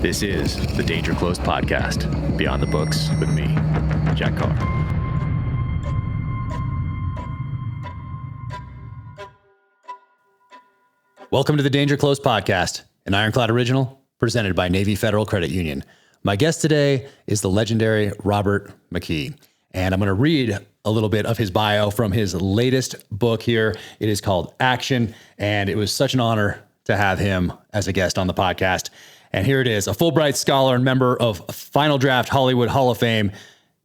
This is the Danger Close podcast, Beyond the Books with me, Jack Carr. Welcome to the Danger Close podcast, an Ironclad original presented by Navy Federal Credit Union. My guest today is the legendary Robert McKee, and I'm going to read a little bit of his bio from his latest book here. It is called Action, and it was such an honor to have him as a guest on the podcast. And here it is, a Fulbright scholar and member of Final Draft Hollywood Hall of Fame.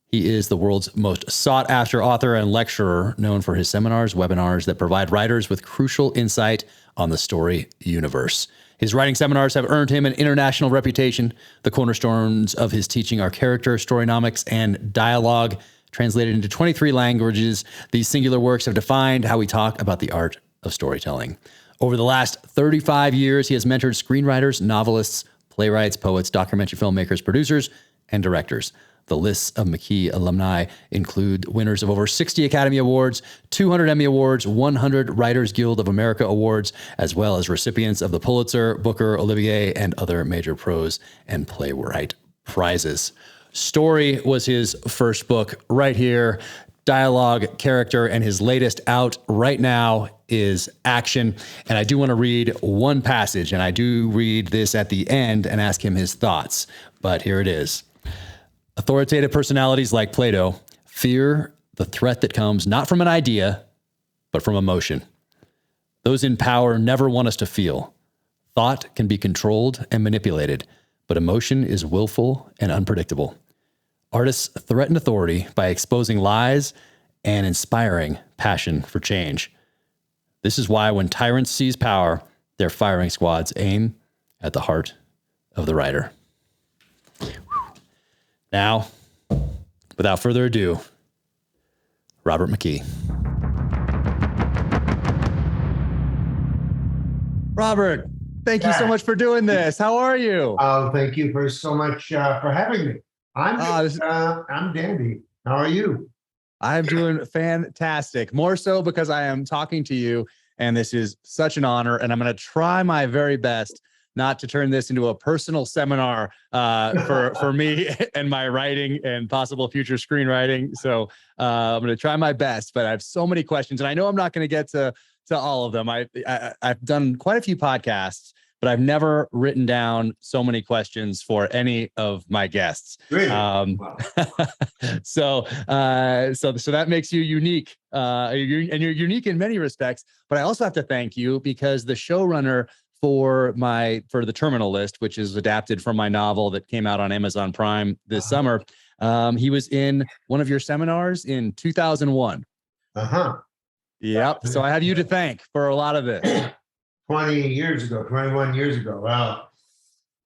He is the world's most sought-after author and lecturer, known for his seminars, webinars that provide writers with crucial insight on the story universe. His writing seminars have earned him an international reputation. The cornerstones of his teaching are character, storynomics, and dialogue. Translated into 23 languages, these singular works have defined how we talk about the art of storytelling. Over the last 35 years, he has mentored screenwriters, novelists, playwrights, poets, documentary filmmakers, producers, and directors. The lists of McKee alumni include winners of over 60 Academy Awards, 200 Emmy Awards, 100 Writers Guild of America Awards, as well as recipients of the Pulitzer, Booker, Olivier, and other major prose and playwright prizes. Story was his first book right here. Dialogue, character, and his latest out right now is Action. And I do want to read one passage, and I do read this at the end and ask him his thoughts. But here it is. Authoritative personalities like Plato fear the threat that comes not from an idea, but from emotion. Those in power never want us to feel. Thought can be controlled and manipulated, but emotion is willful and unpredictable. Artists threaten authority by exposing lies and inspiring passion for change. This is why when tyrants seize power, their firing squads aim at the heart of the writer. Now, without further ado, Robert McKee. Robert, thank you so much for doing this. How are you? Thank you for so much for having me. I'm dandy. How are you? I'm doing fantastic. More so because I am talking to you, and this is such an honor. And I'm going to try my very best not to turn this into a personal seminar for me and my writing and possible future screenwriting. So I'm going to try my best. But I have so many questions, and I know I'm not going to get to all of them. I've done quite a few podcasts, but I've never written down so many questions for any of my guests. Really? Wow. So that makes you unique, and you're unique in many respects. But I also have to thank you because the showrunner for the Terminal List, which is adapted from my novel that came out on Amazon Prime this summer, he was in one of your seminars in 2001. Yep. So I have you to thank for a lot of this. 21 years ago. Wow.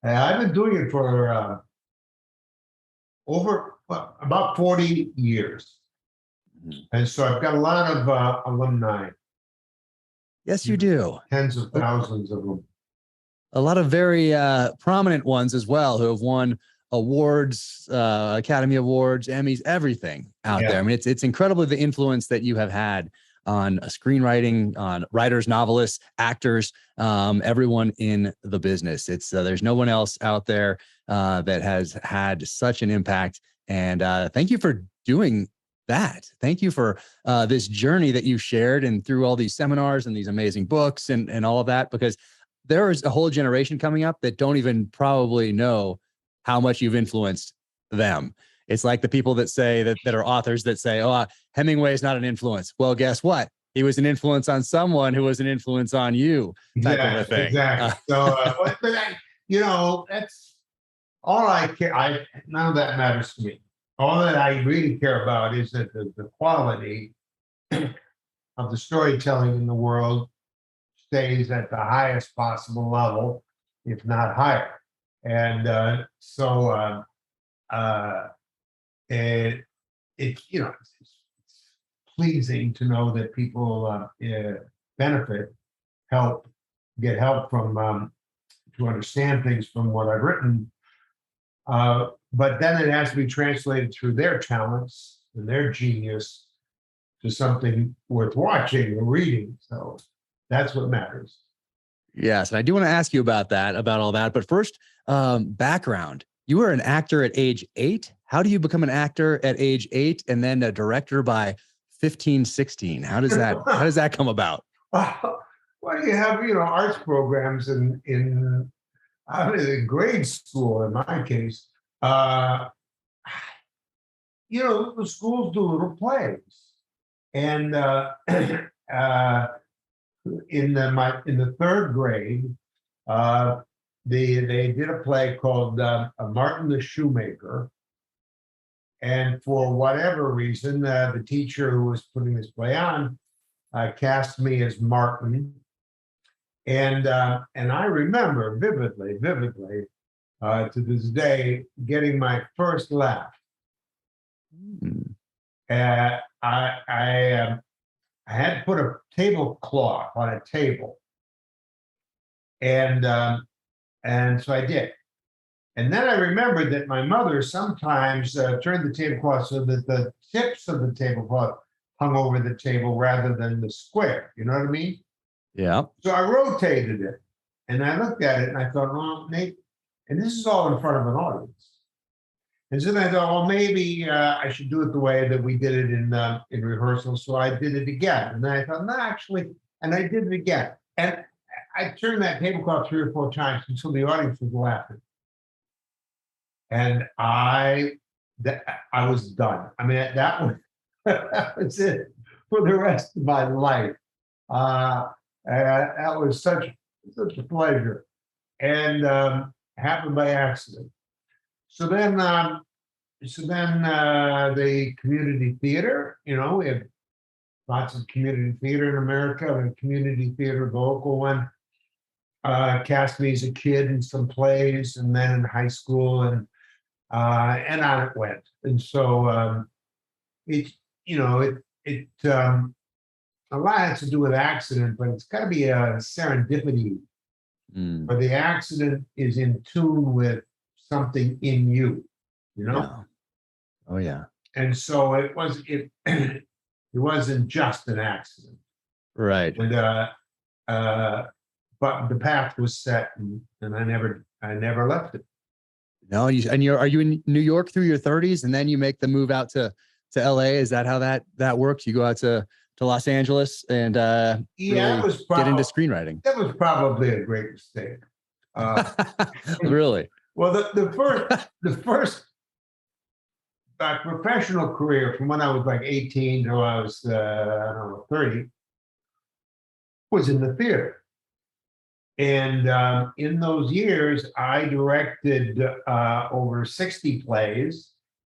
I've been doing it for about 40 years. And so I've got a lot of alumni. Yes, you do. Tens of thousands of them. A lot of very prominent ones as well who have won awards, Academy Awards, Emmys, everything out there. I mean, it's incredible the influence that you have had on screenwriting, on writers, novelists, actors, everyone in the business. It's there's no one else out there that has had such an impact. And thank you for doing that. Thank you for this journey that you shared and through all these seminars and these amazing books and all of that, because there is a whole generation coming up that don't even probably know how much you've influenced them. It's like the people that say that are authors that say, Hemingway is not an influence. Well, guess what? He was an influence on someone who was an influence on you, type of a thing. Exactly. That's all I care. None of that matters to me. All that I really care about is that the quality of the storytelling in the world stays at the highest possible level, if not higher. And it's pleasing to know that people get help from to understand things from what I've written. But then it has to be translated through their talents and their genius to something worth watching or reading. So that's what matters. Yes, and I do want to ask you about all that. But first, background. You were an actor at age 8. How do you become an actor at age 8 and then a director by 15, 16? How does that come about? Well, you have, arts programs in grade school, in my case. The schools do little plays. And in the third grade, they did a play called Martin the Shoemaker. And for whatever reason, the teacher who was putting this play on cast me as Martin. And I remember vividly, to this day, getting my first laugh. I had put a tablecloth on a table, and so I did. And then I remembered that my mother sometimes turned the tablecloth so that the tips of the tablecloth hung over the table rather than the square. You know what I mean? Yeah. So I rotated it, and I looked at it, and I thought, well, maybe, and this is all in front of an audience. And so then I thought, well, maybe I should do it the way that we did it in rehearsal. So I did it again. And then I thought, no, actually, and I did it again. And I turned that tablecloth 3 or 4 times until the audience was laughing. And I was done. I mean, that was it for the rest of my life. That was such a pleasure, and happened by accident. So then the community theater, we have lots of community theater in America. And community theater, the local one, cast me as a kid in some plays, and then in high school, and on it went. And so a lot has to do with accident, but it's got to be a serendipity, where the accident is in tune with something in you, Yeah. Oh yeah. And so it wasn't just an accident, right? And but the path was set, and I never left it. No, are you in New York through your 30s, and then you make the move out to LA? Is that how that works? You go out to Los Angeles and Yeah, really get into screenwriting. That was probably a great mistake. Really? Well, the first professional career, from when I was like 18 till I was 30, was in the theater. And in those years, I directed over 60 plays,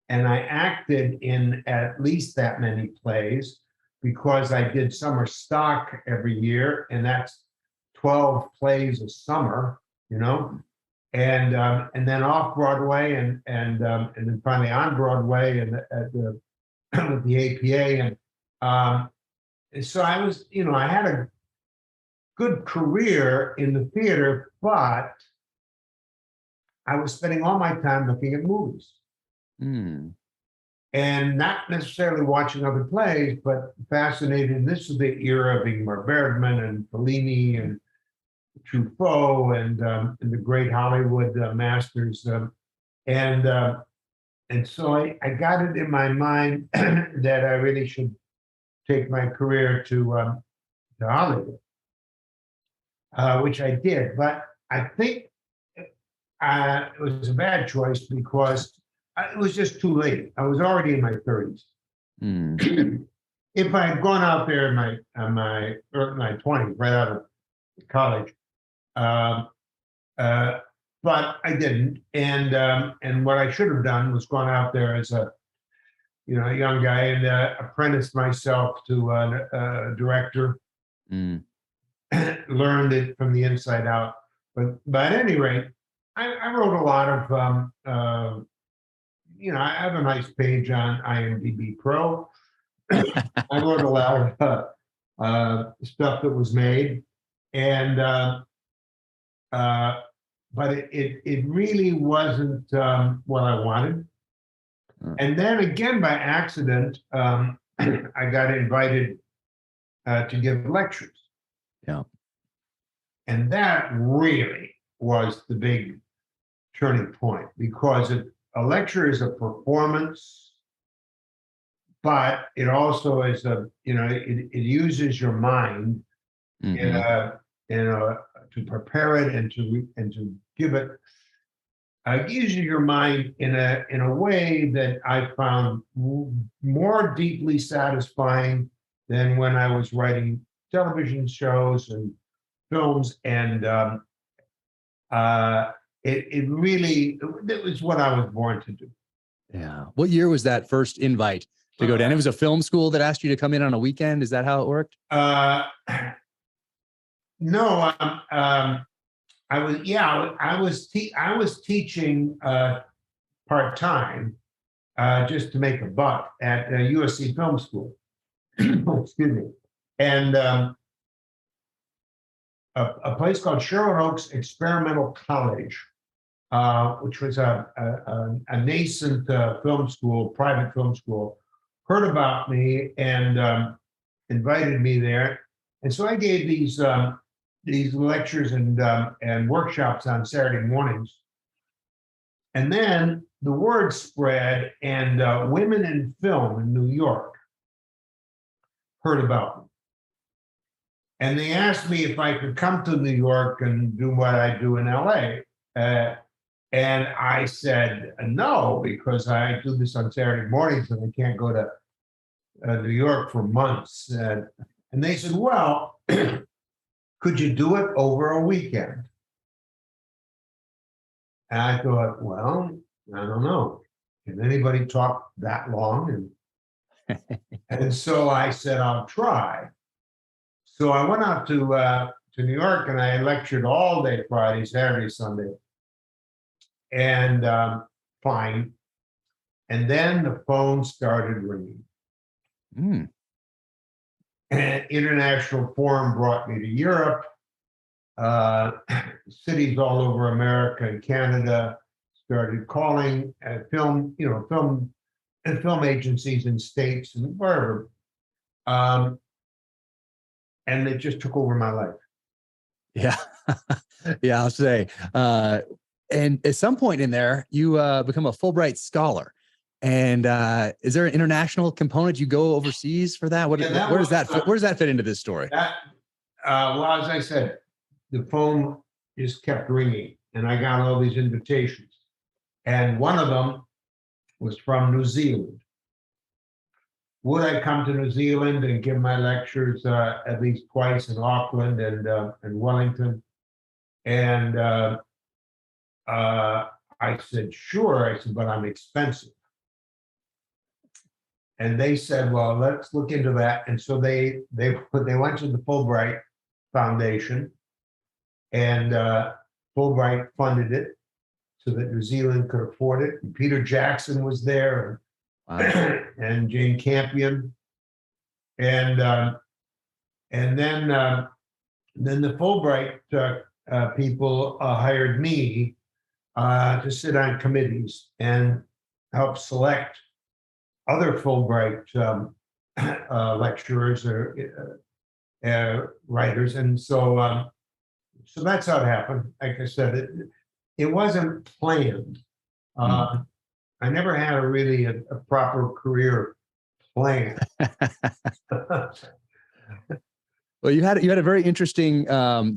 and I acted in at least that many plays, because I did summer stock every year, and that's 12 plays a summer, and then off Broadway, and then finally on Broadway, and with the APA, and so I was, I had a good career in the theater, but I was spending all my time looking at movies. And not necessarily watching other plays, but fascinated. This is the era of Ingmar Bergman and Fellini and Truffaut and the great Hollywood masters. And so I got it in my mind that I really should take my career to Hollywood, which I did. But I think it was a bad choice, because it was just too late. I was already in my 30s. If I had gone out there in my 20s, right out of college, but I didn't. And what I should have done was gone out there as a young guy and apprenticed myself to a director. Learned it from the inside out. But at any rate, I wrote a lot of. I have a nice page on IMDb Pro. I wrote a lot of stuff that was made, and but it really wasn't what I wanted. And then again, by accident, I got invited to give lectures. Yeah. And that really was the big turning point, because a lecture is a performance, but it also is it uses your mind to prepare it and to give it. Uses your mind in a way that I found more deeply satisfying than when I was writing television shows and films, and it was what I was born to do. Yeah. What year was that first invite to go down? It was a film school that asked you to come in on a weekend. Is that how it worked? No. I was teaching part-time just to make a buck at USC Film School. Excuse me. And a place called Sherwood Oaks Experimental College, which was a nascent film school, private film school, heard about me and invited me there. And so I gave these lectures and workshops on Saturday mornings. And then the word spread, and women in film in New York heard about me. And they asked me if I could come to New York and do what I do in LA. And I said no, because I do this on Saturday mornings and I can't go to New York for months. And they said, well, could you do it over a weekend? And I thought, well, I don't know. Can anybody talk that long? And so I said, I'll try. So I went out to New York and I lectured all day Friday, Saturday, Sunday. And fine. And then the phone started ringing. And International Forum brought me to Europe, cities all over America and Canada started calling film agencies in states and wherever. And it just took over my life. Yeah. Yeah, I'll say. And at some point in there, you become a Fulbright scholar. And is there an international component? You go overseas for that? Where does that fit into this story? Well, as I said, the phone just kept ringing, and I got all these invitations. And one of them was from New Zealand. Would I come to New Zealand and give my lectures at least twice in Auckland and Wellington? And I said, sure. I said, but I'm expensive. And they said, well, let's look into that. And so they went to the Fulbright Foundation, and Fulbright funded it so that New Zealand could afford it. And Peter Jackson was there, and Jane Campion, and then the Fulbright people hired me to sit on committees and help select other Fulbright lecturers or writers, and so that's how it happened. Like I said, it wasn't planned. I never had a proper career plan. Well, you had a very interesting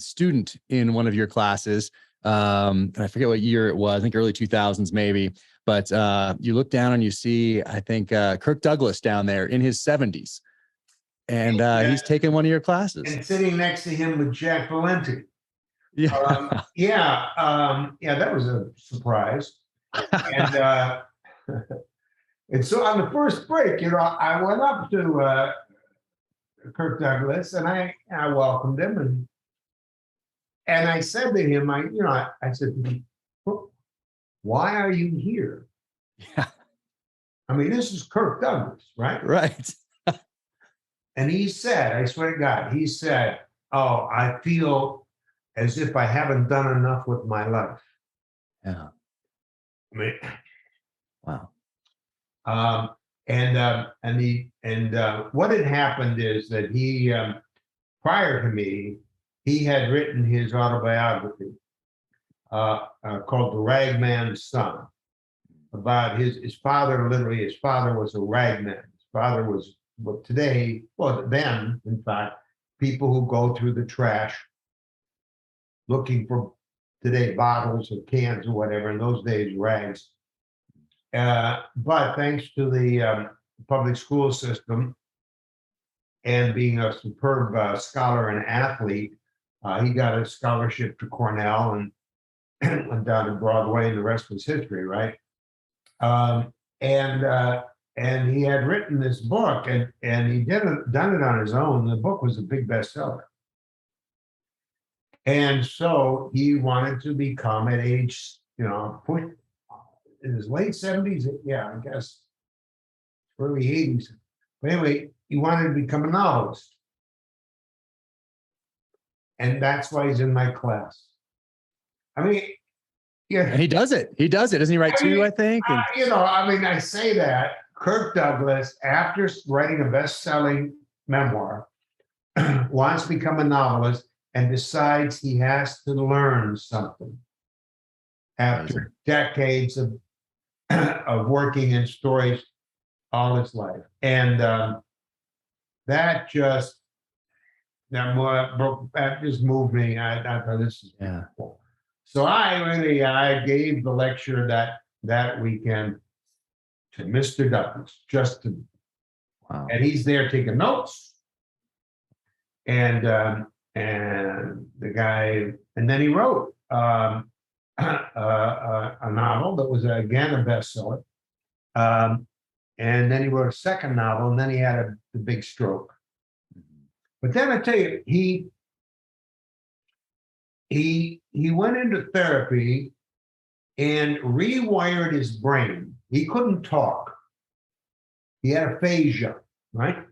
student in one of your classes. I forget what year it was. I think early 2000s maybe. But you look down and you see, I think, Kirk Douglas down there in his 70s. And he's taking one of your classes. And sitting next to him with Jack Valenti. Yeah. That was a surprise. And so on the first break, I went up to Kirk Douglas and I welcomed him and I said to him, I said, why are you here? Yeah. I mean, this is Kirk Douglas, right? Right. And he said, I swear to God, he said, oh, I feel as if I haven't done enough with my life. Yeah. I mean, wow. What had happened is that he, prior to me, he had written his autobiography called The Ragman's Son, about his father. Literally, his father was a ragman. His father was what today, well, then, in fact, people who go through the trash looking for today bottles or cans or whatever. In those days, rags. But thanks to the public school system and being a superb scholar and athlete, he got a scholarship to Cornell and went down to Broadway, and the rest was history, right? And he had written this book, and he done it on his own. The book was a big bestseller. And so he wanted to become at age, in his late 70s, yeah, I guess, early 80s. But anyway, he wanted to become a novelist. And that's why he's in my class. I mean, yeah. And he does it. He does it. Doesn't he write two, I think? And I say that. Kirk Douglas, after writing a best-selling memoir, wants to become a novelist and decides he has to learn something after decades of working in stories all his life. And that just moved me. I thought this is cool. So I gave the lecture that weekend to Mr. Douglas, and he's there taking notes. And the guy, and then he wrote a novel that was again a bestseller. And then he wrote a second novel, and then he had the big stroke. But then I tell you, he went into therapy and rewired his brain. He couldn't talk. He had aphasia, right?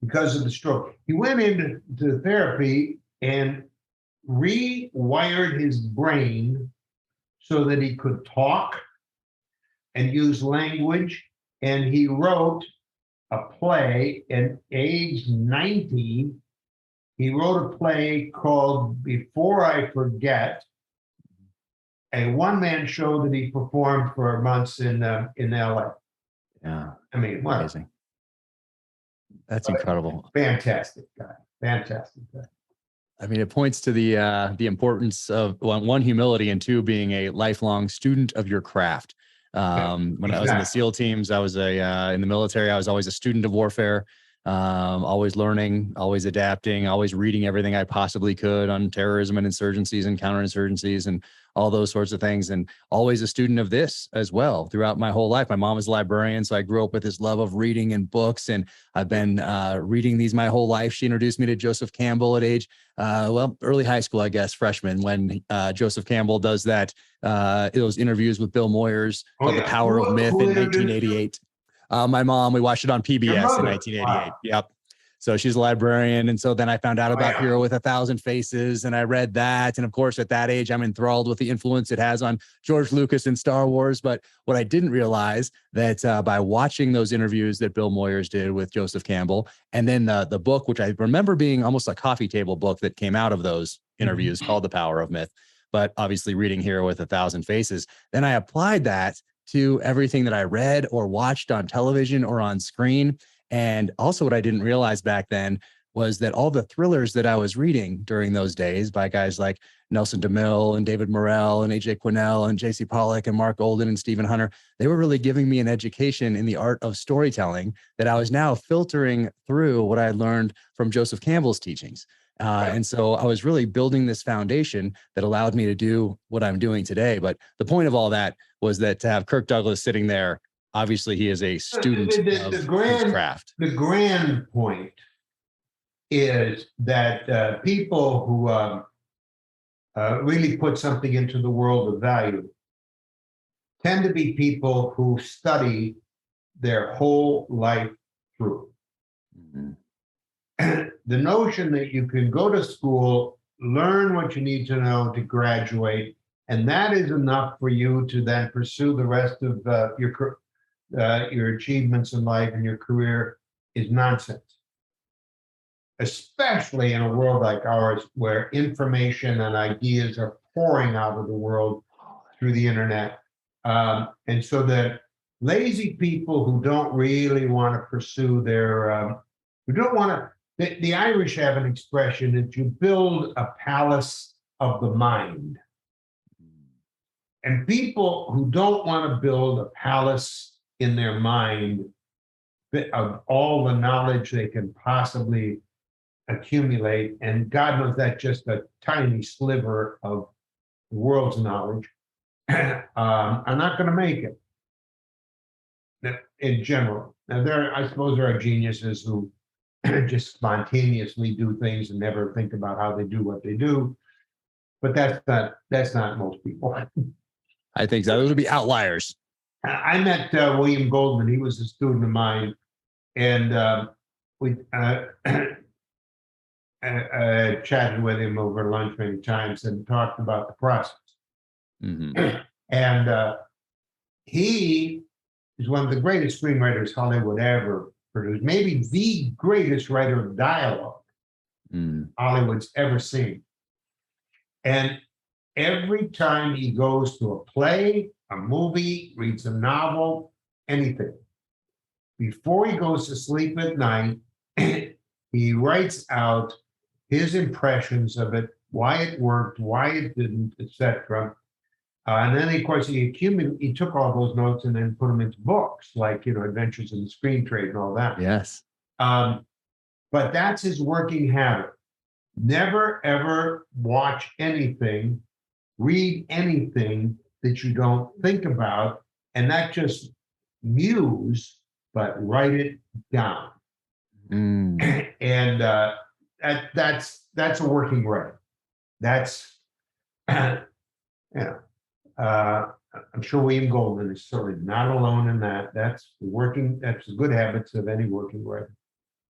Because of the stroke. He went into therapy and rewired his brain so that he could talk and use language. And he wrote a play at age 90. He wrote a play called Before I Forget, a one-man show that he performed for months in LA. Yeah. I mean, what? Amazing. That's incredible. Fantastic guy. Fantastic guy. I mean, it points to the importance of one, humility, and two, being a lifelong student of your craft. When I was in the SEAL teams, I was in the military. I was always a student of warfare, always learning, always adapting, always reading everything I possibly could on terrorism and insurgencies and counterinsurgencies and all those sorts of things. And always a student of this as well throughout my whole life. My mom was a librarian, so I grew up with this love of reading and books. And I've been reading these my whole life. She introduced me to Joseph Campbell at age, early high school, I guess, freshman, when Joseph Campbell does those interviews with Bill Moyers called The Power of Myth in 1988. My mom, we watched it on PBS in 1988. Wow. Yep. So she's a librarian. And so then I found out about Hero with a Thousand Faces, and I read that. And of course, at that age, I'm enthralled with the influence it has on George Lucas and Star Wars. But what I didn't realize that by watching those interviews that Bill Moyers did with Joseph Campbell, and then the book, which I remember being almost a coffee table book that came out of those interviews called The Power of Myth, but obviously reading Hero with a Thousand Faces, then I applied that to everything that I read or watched on television or on screen. And also what I didn't realize back then was that all the thrillers that I was reading during those days by guys like Nelson DeMille and David Morrell and AJ Quinnell and JC Pollock and Mark Olden and Stephen Hunter, they were really giving me an education in the art of storytelling that I was now filtering through what I had learned from Joseph Campbell's teachings. And so I was really building this foundation that allowed me to do what I'm doing today. But the point of all that was that to have Kirk Douglas sitting there, obviously he is a student of his craft. The grand point is that people who really put something into the world of value tend to be people who study their whole life through. Mm-hmm. The notion that you can go to school, learn what you need to know to graduate, and that is enough for you to then pursue the rest of your achievements in life and your career is nonsense. especially in a world like ours, where information and ideas are pouring out of the world through the internet. And so that lazy people who don't really want to pursue their, who don't want to, the Irish have an expression that you build a palace of the mind. And people who don't want to build a palace in their mind of all the knowledge they can possibly accumulate, and God knows that's just a tiny sliver of the world's knowledge, are not going to make it in general. Now, I suppose there are geniuses who just spontaneously do things and never think about how they do what they do, but that's not most people. I think so. Those would be outliers. I met William Goldman. He was a student of mine, and we chatted with him over lunch many times and talked about the process. Mm-hmm. And he is one of the greatest screenwriters Hollywood ever produced, maybe the greatest writer of dialogue Hollywood's ever seen. And every time he goes to a play, a movie, reads a novel, anything, before he goes to sleep at night, he writes out his impressions of it, why it worked, why it didn't, etc. And then, of course, he took all those notes and then put them into books, like, Adventures in the Screen Trade and all that. Yes. But that's his working habit. Never, ever watch anything, read anything that you don't think about, and not just muse, but write it down. And that's a working writer. That's I'm sure William Goldman is certainly not alone in that. That's the good habits of any working writer.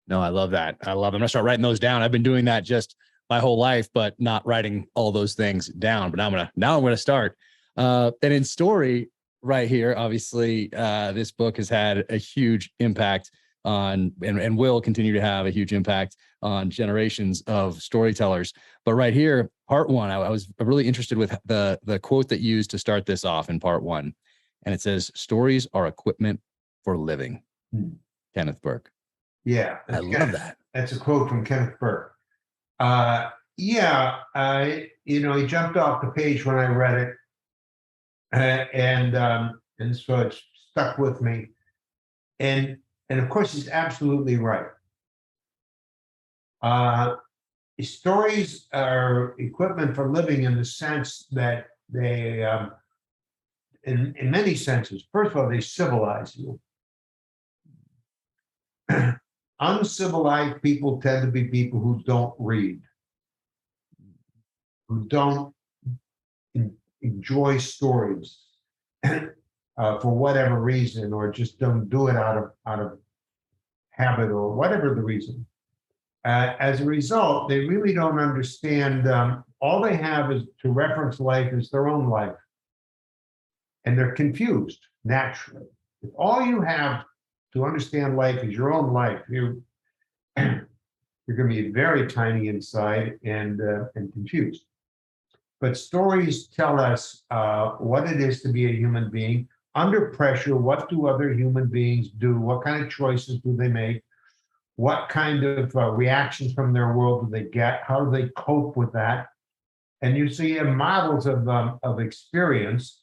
No, I love that. I'm going to start writing those down. I've been doing that just my whole life, but not writing all those things down. But now I'm going to start. And in story right here, obviously, this book has had a huge impact on, and will continue to have a huge impact on generations of storytellers. But right here, part one, I was really interested with the quote that you used to start this off in part one. And it says, "Stories are equipment for living." Kenneth Burke. Yeah. I love that. That's a quote from Kenneth Burke. He jumped off the page when I read it. And so it's stuck with me. And of course, he's absolutely right. Stories are equipment for living in the sense that they, in many senses, first of all, they civilize you. Uncivilized people tend to be people who don't read, who don't enjoy stories for whatever reason, or just don't do it out of habit or whatever the reason. As a result, they really don't understand. All they have is to reference life as their own life, and they're confused naturally. If all you have to understand life is your own life, you're going to be very tiny inside and confused. But stories tell us what it is to be a human being. Under pressure, what do other human beings do? What kind of choices do they make? What kind of reactions from their world do they get? How do they cope with that? And you see models of experience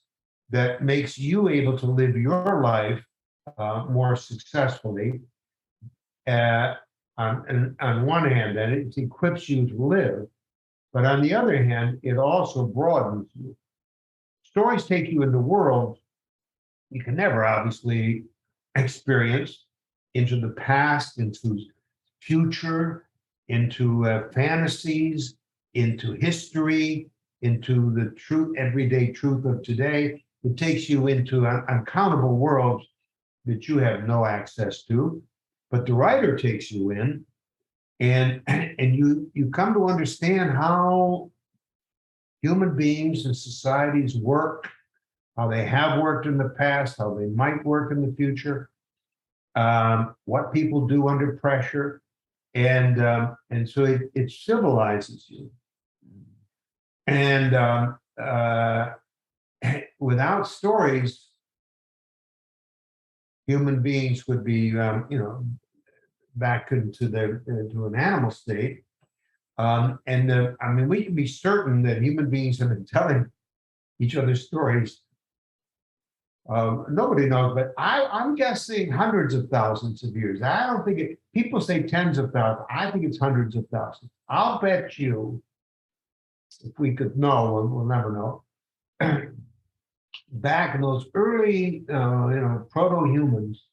that makes you able to live your life more successfully. On one hand, that it equips you to live, but on the other hand, it also broadens you. Stories take you into worlds you can never obviously experience, into the past, into future, into fantasies, into history, into the truth, everyday truth of today. It takes you into uncountable worlds that you have no access to, but the writer takes you in, and you come to understand how human beings and societies work, how they have worked in the past, how they might work in the future, what people do under pressure. And so it civilizes you. And without stories, human beings would be, back into to an animal state. I mean, we can be certain that human beings have been telling each other stories. Nobody knows, but I'm guessing hundreds of thousands of years. I don't think people say tens of thousands. I think it's hundreds of thousands. I'll bet you, if we could know, we'll never know. Back in those early, proto-humans,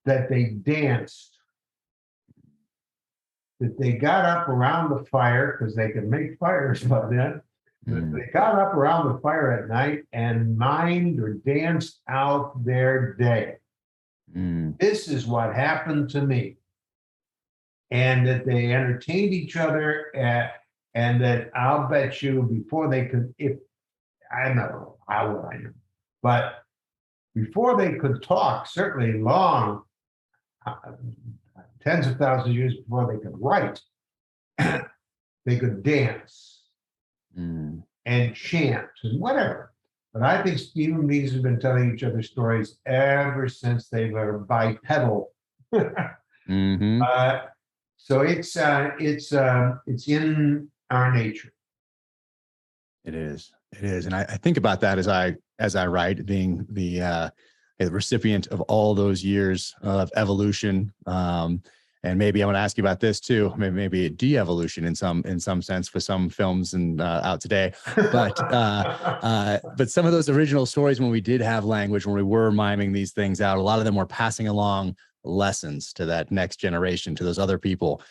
that they danced, that they got up around the fire, because they could make fires by then. They got up around the fire at night and mimed or danced out their day. This is what happened to me. And that they entertained each other, and that I'll bet you before they could, I don't know how would I know, but before they could talk, certainly long, tens of thousands of years before they could write, they could dance and chant and whatever. But I think human beings have been telling each other stories ever since they were bipedal. So it's in our nature. It is, and I think about that as I write, being the recipient of all those years of evolution. And maybe I want to ask you about this too. Maybe de-evolution in some sense for some films and out today. But some of those original stories, when we did have language, when we were miming these things out, a lot of them were passing along lessons to that next generation, to those other people,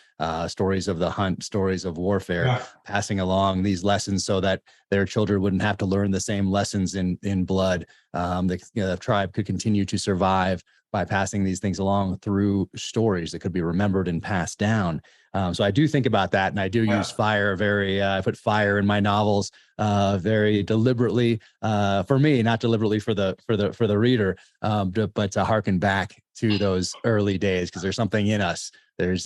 stories of the hunt, stories of warfare, passing along these lessons so that their children wouldn't have to learn the same lessons in blood. The tribe could continue to survive by passing these things along through stories that could be remembered and passed down. So I do think about that, and I do use fire I put fire in my novels very deliberately for me, not deliberately for the reader, but to harken back to those early days, because there's something in us. There's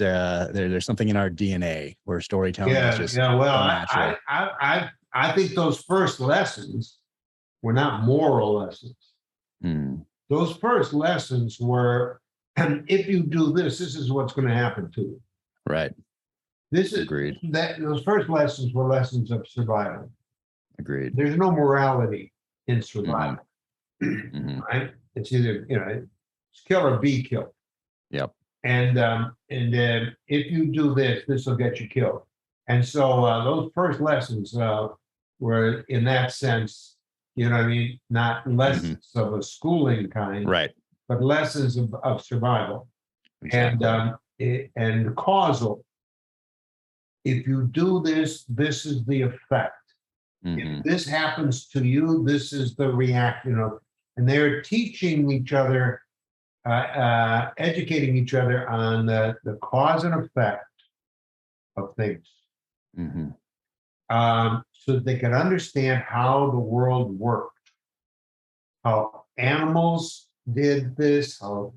something in our DNA where storytelling is just natural. I think those first lessons were not moral lessons. Those first lessons were, if you do this, this is what's going to happen to you. Right. This is agreed. Those first lessons were lessons of survival. Agreed. There's no morality in survival. Right? It's either it's kill or be killed. Yep. And if you do this, this will get you killed. And so those first lessons were, in that sense, not lessons of a schooling kind, right, but lessons of survival. Exactly. And causal. If you do this, this is the effect. If this happens to you, this is the reaction. And they're teaching each other, educating each other on the cause and effect of things. So that they can understand how the world worked, how animals did this, how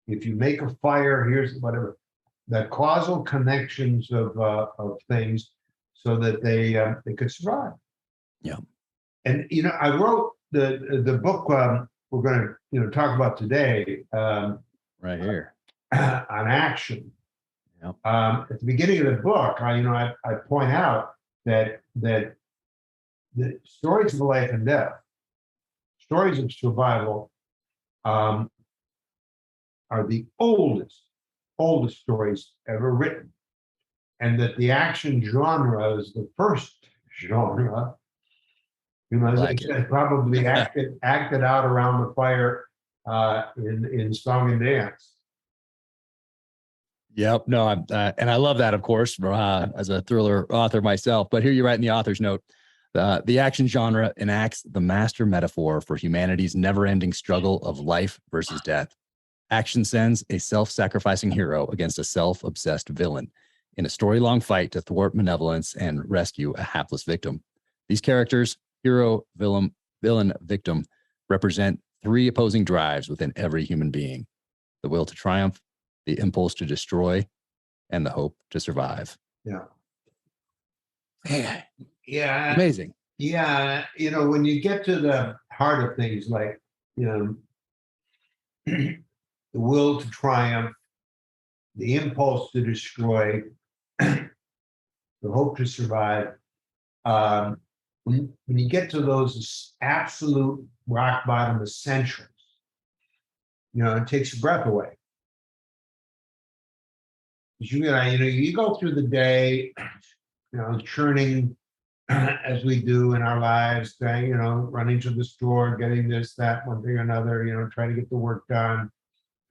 if you make a fire, here's whatever, the causal connections of things, so that they could survive. Yeah. And I wrote the book we're going to talk about today. Right here. On action. Yep. At the beginning of the book, I point out that the stories of life and death, stories of survival, are the oldest stories ever written, and that the action genre is the first genre. Probably acted out around the fire in song and dance. Yep. No, and I love that, of course, as a thriller author myself. But here you write in the author's note, the action genre enacts the master metaphor for humanity's never-ending struggle of life versus death. Action sends a self-sacrificing hero against a self-obsessed villain in a story-long fight to thwart malevolence and rescue a hapless victim. These characters, hero, villain, victim, represent three opposing drives within every human being: the will to triumph, the impulse to destroy, and the hope to survive. Yeah. Man, Yeah. amazing. Yeah. When you get to the heart of things, like, the will to triumph, the impulse to destroy, the hope to survive. When you get to those absolute rock bottom essentials, it takes your breath away. You go through the day, churning as we do in our lives, running to the store, getting this, that, one thing or another, trying to get the work done,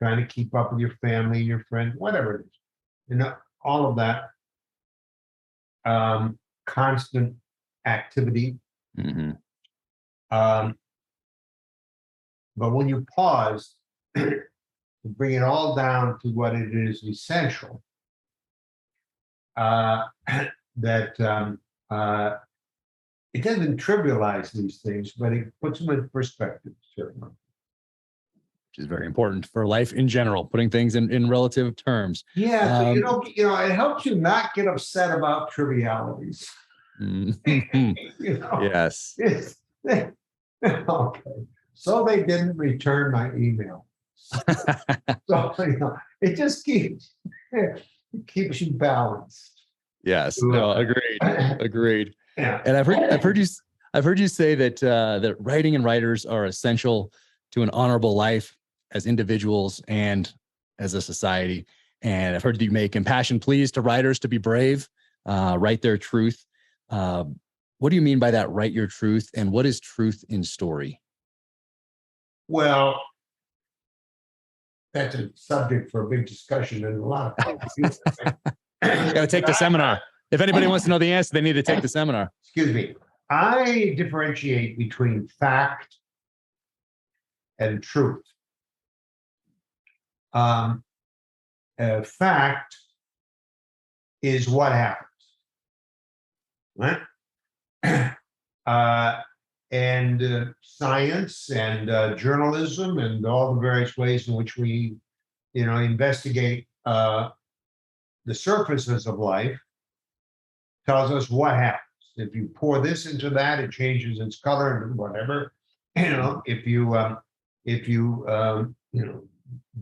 trying to keep up with your family, your friends, whatever it is, all of that constant activity. Mm-hmm. But when you pause to bring it all down to what it is essential, that it doesn't trivialize these things, but it puts them in perspective, certainly. Which is very important for life in general, putting things in relative terms. Yeah, so it helps you not get upset about trivialities. Mm-hmm. Yes. Okay. So they didn't return my email. So it just keeps you balanced. Yes. No. Agreed. Agreed. Yeah. And I've heard you say that that writing and writers are essential to an honorable life as individuals and as a society. And I've heard you make impassioned pleas to writers to be brave, write their truth. What do you mean by that? Write your truth, and what is truth in story? Well, that's a subject for a big discussion and a lot of people. Got to take the seminar. If anybody wants to know the answer, they need to take the seminar. Excuse me. I differentiate between fact and truth. Fact is what happens, right? And science and journalism and all the various ways in which we, investigate the surfaces of life tells us what happens. If you pour this into that, it changes its color and whatever. If you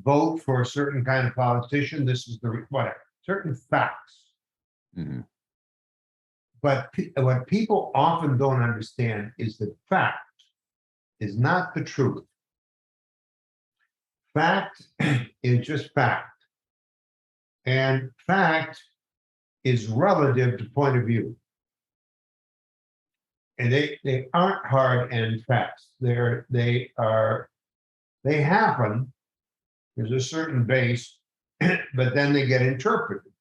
vote for a certain kind of politician, this is the whatever. Certain facts. Mm-hmm. But what people often don't understand is that fact is not the truth. Fact is just fact. And fact is relative to point of view. And they aren't hard and fast. They happen. There's a certain base, but then they get interpreted.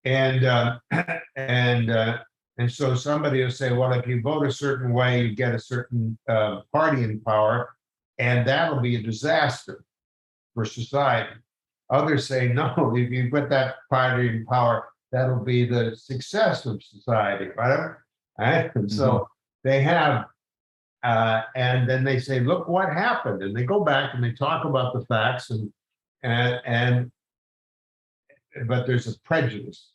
And so somebody will say, well, if you vote a certain way, you get a certain party in power, and that'll be a disaster for society. Others say, no, if you put that party in power, that'll be the success of society, right? And so they have, and then they say, look what happened. And they go back and they talk about the facts, but there's a prejudice.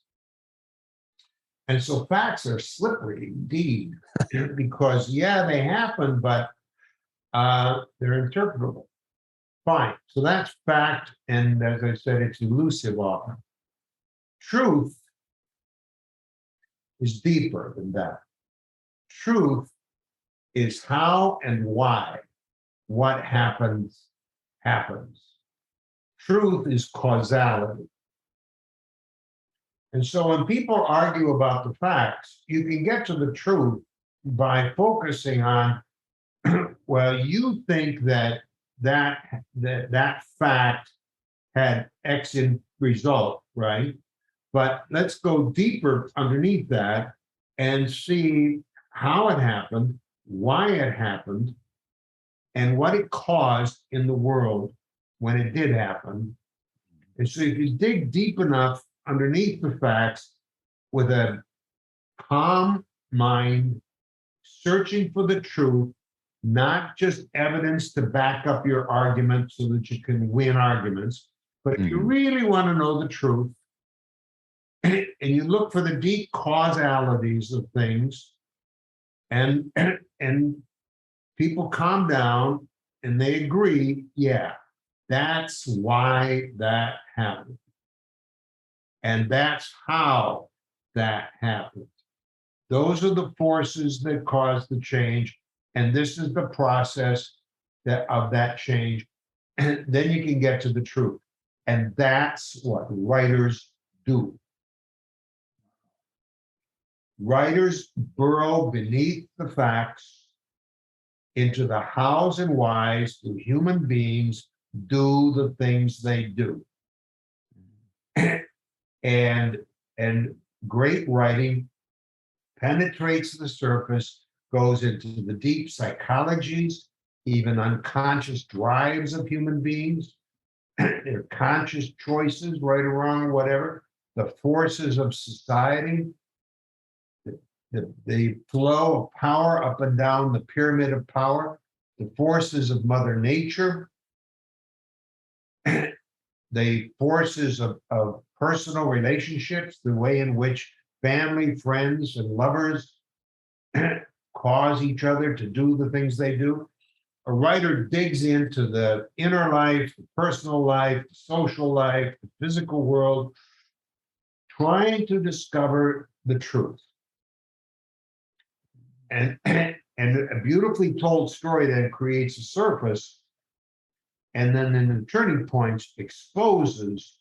And so facts are slippery indeed, because they happen, but they're interpretable. Fine. So that's fact. And as I said, it's elusive often. Truth is deeper than that. Truth is how and why what happens. Truth is causality. And so when people argue about the facts, you can get to the truth by focusing on, well, you think that fact had X in result, right? But let's go deeper underneath that and see how it happened, why it happened, and what it caused in the world when it did happen. And so if you dig deep enough underneath the facts with a calm mind, searching for the truth, not just evidence to back up your argument so that you can win arguments, But if you really want to know the truth, and you look for the deep causalities of things, and people calm down and they agree, yeah, that's why that happened. And that's how that happened. Those are the forces that cause the change. And this is the process of that change. And then you can get to the truth. And that's what writers do. Writers burrow beneath the facts into the hows and whys do human beings do the things they do. And great writing penetrates the surface, goes into the deep psychologies, even unconscious drives of human beings, their conscious choices, right or wrong, whatever, the forces of society, the flow of power up and down the pyramid of power, the forces of Mother Nature, the forces of personal relationships, the way in which family, friends, and lovers cause each other to do the things they do. A writer digs into the inner life, the personal life, the social life, the physical world, trying to discover the truth. And a beautifully told story then creates a surface, and then in the turning points exposes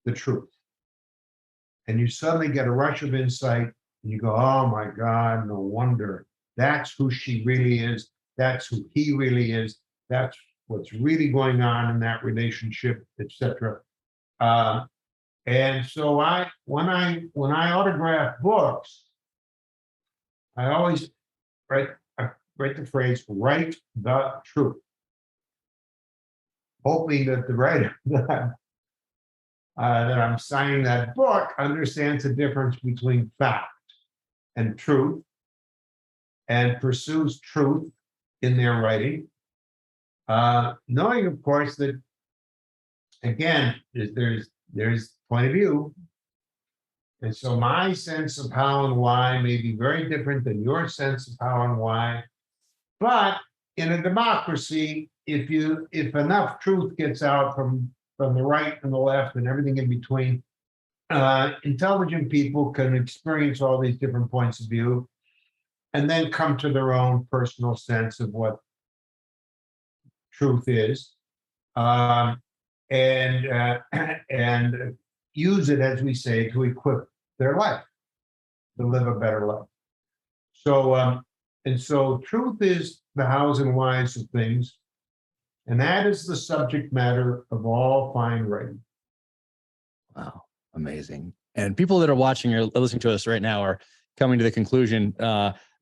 the truth. And you suddenly get a rush of insight, and you go, oh my God, no wonder. That's who she really is. That's who he really is. That's what's really going on in that relationship, etc. And so when I autograph books, I always write the phrase, write the truth, hoping that the writer that I'm signing that book understands the difference between fact and truth, and pursues truth in their writing, knowing, of course, that again, there's point of view. And so my sense of how and why may be very different than your sense of how and why. But in a democracy, if enough truth gets out from the right and the left and everything in between, intelligent people can experience all these different points of view and then come to their own personal sense of what truth is, and use it, as we say, to equip their life, to live a better life. So, so truth is the hows and whys of things, and that is the subject matter of all fine writing. Wow, amazing. And people that are watching or listening to us right now are coming to the conclusion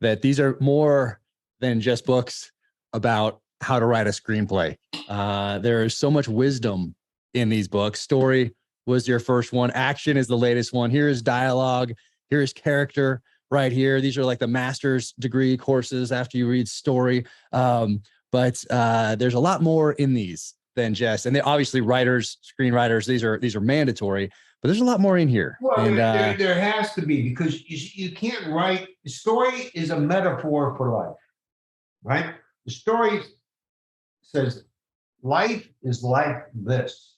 that these are more than just books about how to write a screenplay. There is so much wisdom in these books. Story was your first one. Action is the latest one. Here is dialogue. Here is character right here. These are like the master's degree courses after you read story. But there's a lot more in these than just, and they obviously writers, screenwriters, these are mandatory, but there's a lot more in here. Well, and, there has to be, because you can't write. Story is a metaphor for life, right? The story says life is like this.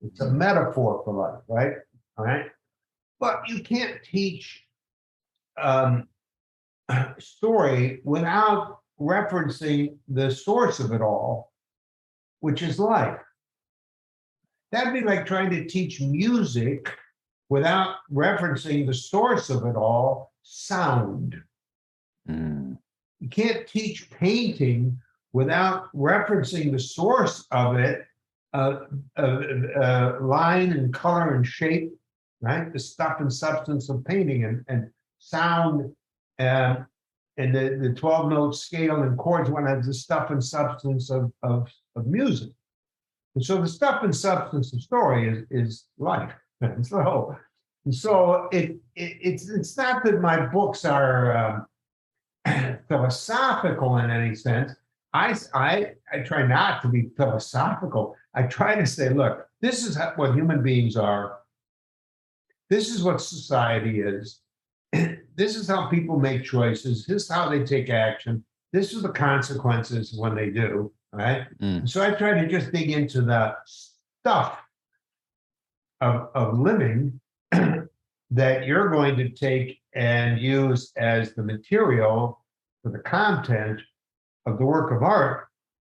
It's a metaphor for life, right? All right. But you can't teach story without referencing the source of it all, which is life. That'd be like trying to teach music without referencing the source of it all, sound. You can't teach painting without referencing the source of it, line and color and shape, right? The stuff and substance of painting and sound, and the 12-note scale and chords. One has the stuff and substance of music. And so the stuff and substance of story is life. And so it's not that my books are philosophical in any sense. I try not to be philosophical. I try to say, look, this is what human beings are. This is what society is. This is how people make choices. This is how they take action. This is the consequences when they do, right? So I try to just dig into the stuff of living that you're going to take and use as the material for the content of the work of art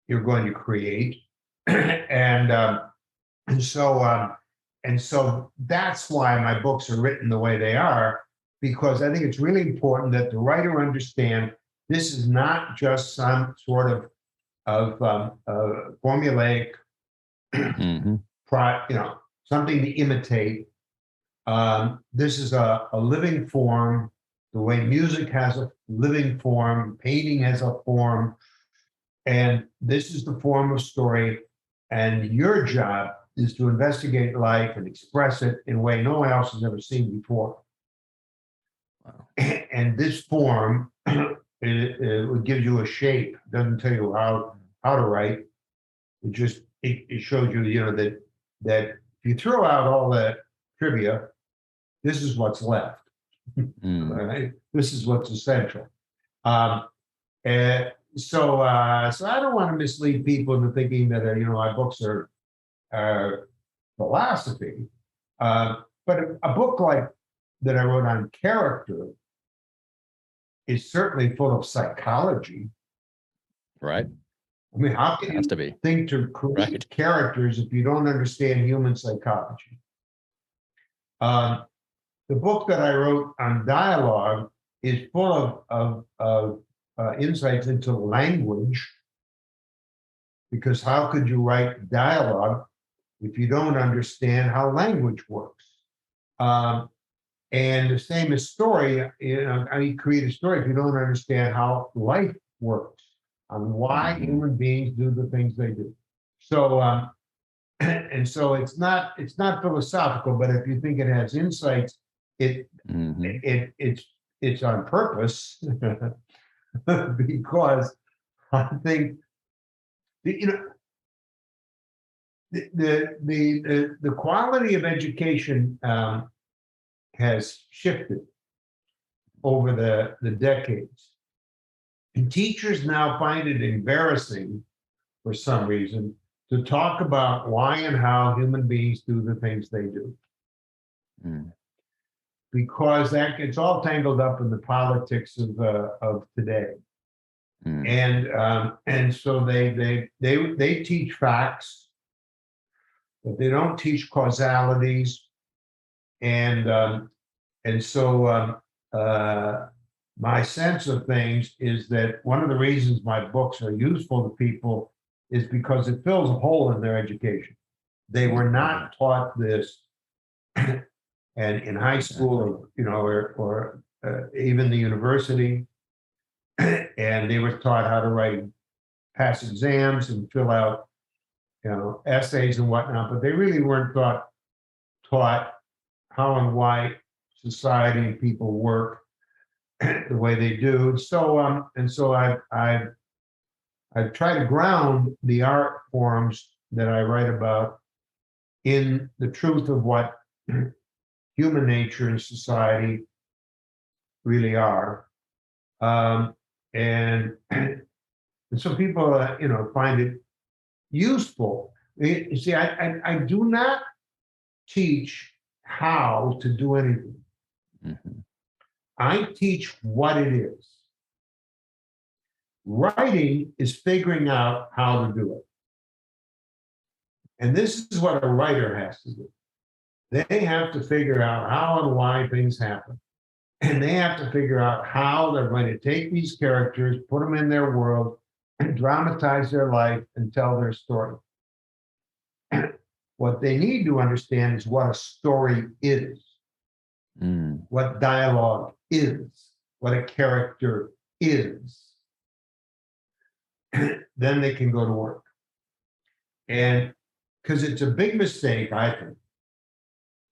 you're going to create. And so that's why my books are written the way they are, because I think it's really important that the writer understand this is not just some sort of formulaic, something to imitate. This is a living form, the way music has a living form, painting has a form, and this is the form of story. And your job is to investigate life and express it in a way no one else has ever seen before. Wow. And this form, it gives you a shape. It doesn't tell you how to write. It just it shows you, that if you throw out all that trivia, this is what's left. Right? This is what's essential. And so I don't want to mislead people into thinking that my books are philosophy. But a book like that I wrote on character is certainly full of psychology. Right. I mean, how can you think to create characters if you don't understand human psychology? The book that I wrote on dialogue is full of insights into language, because how could you write dialogue if you don't understand how language works? And the same as story, how you create a story if you don't understand how life works, on why human beings do the things they do. So, and so it's not philosophical, but if you think it has insights, it's on purpose, because I think the quality of education has shifted over the decades. And teachers now find it embarrassing, for some reason, to talk about why and how human beings do the things they do. Because that gets all tangled up in the politics of today. And so they teach facts, but they don't teach causalities. And so my sense of things is that one of the reasons my books are useful to people is because it fills a hole in their education. They were not taught this, and in high school, or even the university, and they were taught how to pass exams and fill out, essays and whatnot, but they really weren't taught how and why society and people work the way they do. So I've tried to ground the art forms that I write about in the truth of what human nature and society really are, and so people find it useful. You see, I do not teach how to do anything. I teach what it is. Writing is figuring out how to do it. And this is what a writer has to do. They have to figure out how and why things happen. And they have to figure out how they're going to take these characters, put them in their world, and dramatize their life and tell their story. What they need to understand is what a story is, what dialogue is, what a character is. Then they can go to work. And because it's a big mistake, I think,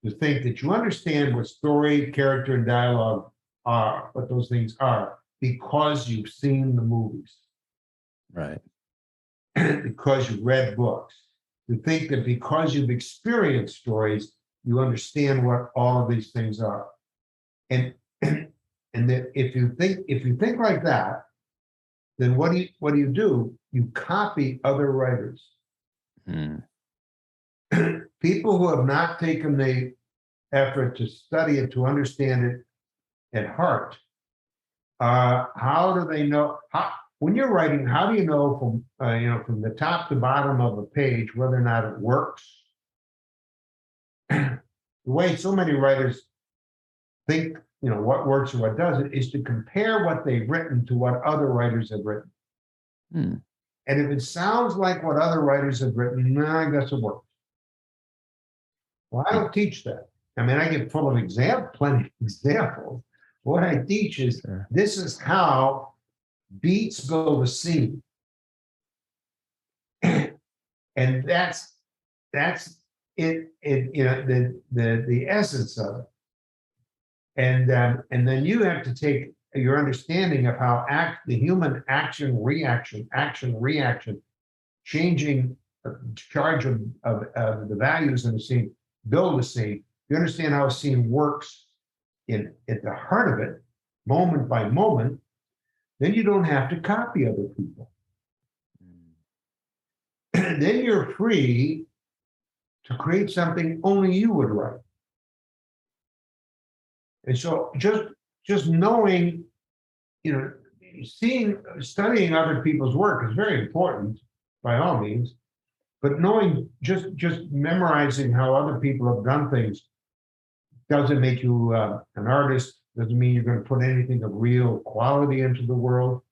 to think that you understand what story, character, and dialogue are, what those things are, because you've seen the movies. Right. Because you read books. to think that because you've experienced stories, you understand what all of these things are. And that if you think like that, then what do you do? You copy other writers. People who have not taken the effort to study it, to understand it at heart. How do they know? When you're writing, how do you know from the top to bottom of a page whether or not it works? The way so many writers think, what works or what doesn't, is to compare what they've written to what other writers have written. And if it sounds like what other writers have written, I guess it works. Well, I don't teach that. I mean, I get full of plenty of examples. What I teach is this is how beats build a scene. And that's it, the essence of it. And then you have to take your understanding of how the human action reaction, changing charge of the values in the scene, build a scene. You understand how a scene works at the heart of it, moment by moment. Then you don't have to copy other people. Then you're free to create something only you would write. And so just knowing, studying other people's work is very important by all means, but knowing, just memorizing how other people have done things doesn't make you an artist, doesn't mean you're going to put anything of real quality into the world.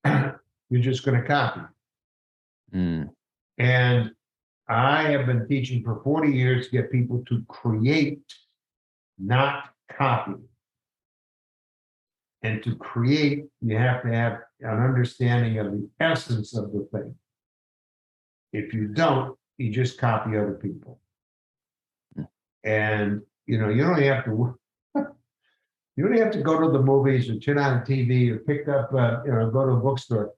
You're just going to copy. And I have been teaching for 40 years to get people to create, not copy. And to create, you have to have an understanding of the essence of the thing. If you don't, you just copy other people. And you don't have to go to the movies or turn on TV or pick up go to a bookstore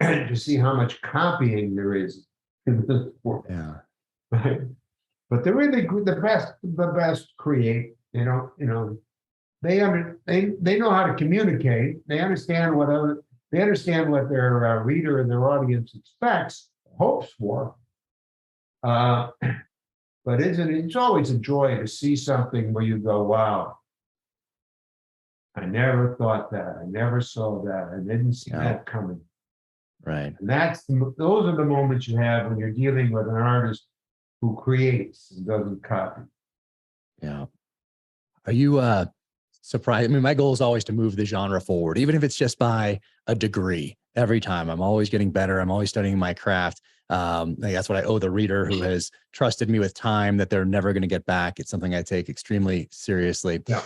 to see how much copying there is in this world. Yeah. Right? But they're really the best create. They know how to communicate. They understand what their reader and their audience expects, hopes for. But it's always a joy to see something where you go, wow, I never thought that. I never saw that. I didn't see that coming. Right. And those are the moments you have when you're dealing with an artist who creates and doesn't copy. Yeah. Are you surprised? I mean, my goal is always to move the genre forward, even if it's just by a degree. Every time I'm always getting better. I'm always studying my craft. I think that's what I owe the reader who has trusted me with time that they're never going to get back. It's something I take extremely seriously. Yeah.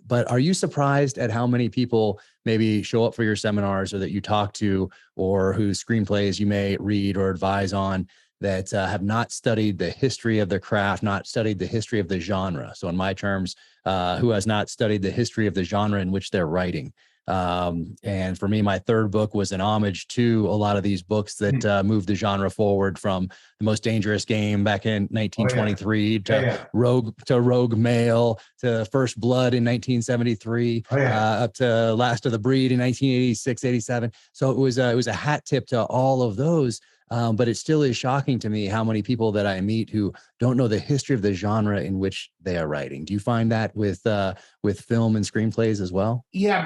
But are you surprised at how many people maybe show up for your seminars or that you talk to, or whose screenplays you may read or advise on, that have not studied the history of their craft, not studied the history of the genre? So in my terms, who has not studied the history of the genre in which they're writing? And for me, my third book was an homage to a lot of these books that moved the genre forward, from The Most Dangerous Game back in 1923 to Rogue Male, to First Blood in 1973, up to Last of the Breed in 1986, 87. So it was a hat tip to all of those. But it still is shocking to me how many people that I meet who don't know the history of the genre in which they are writing. Do you find that with film and screenplays as well? Yeah,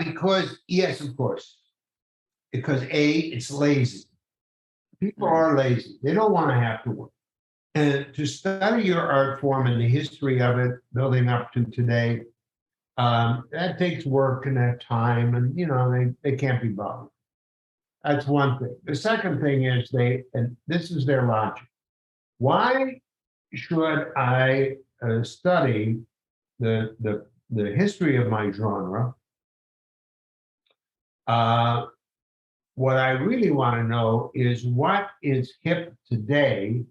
yes, of course. Because it's lazy. People are lazy. They don't want to have to work. And to study your art form and the history of it, building up to today, that takes work and that time, and they can't be bothered. That's one thing. The second thing is and this is their logic. Why should I study the history of my genre? What I really want to know is what is hip today,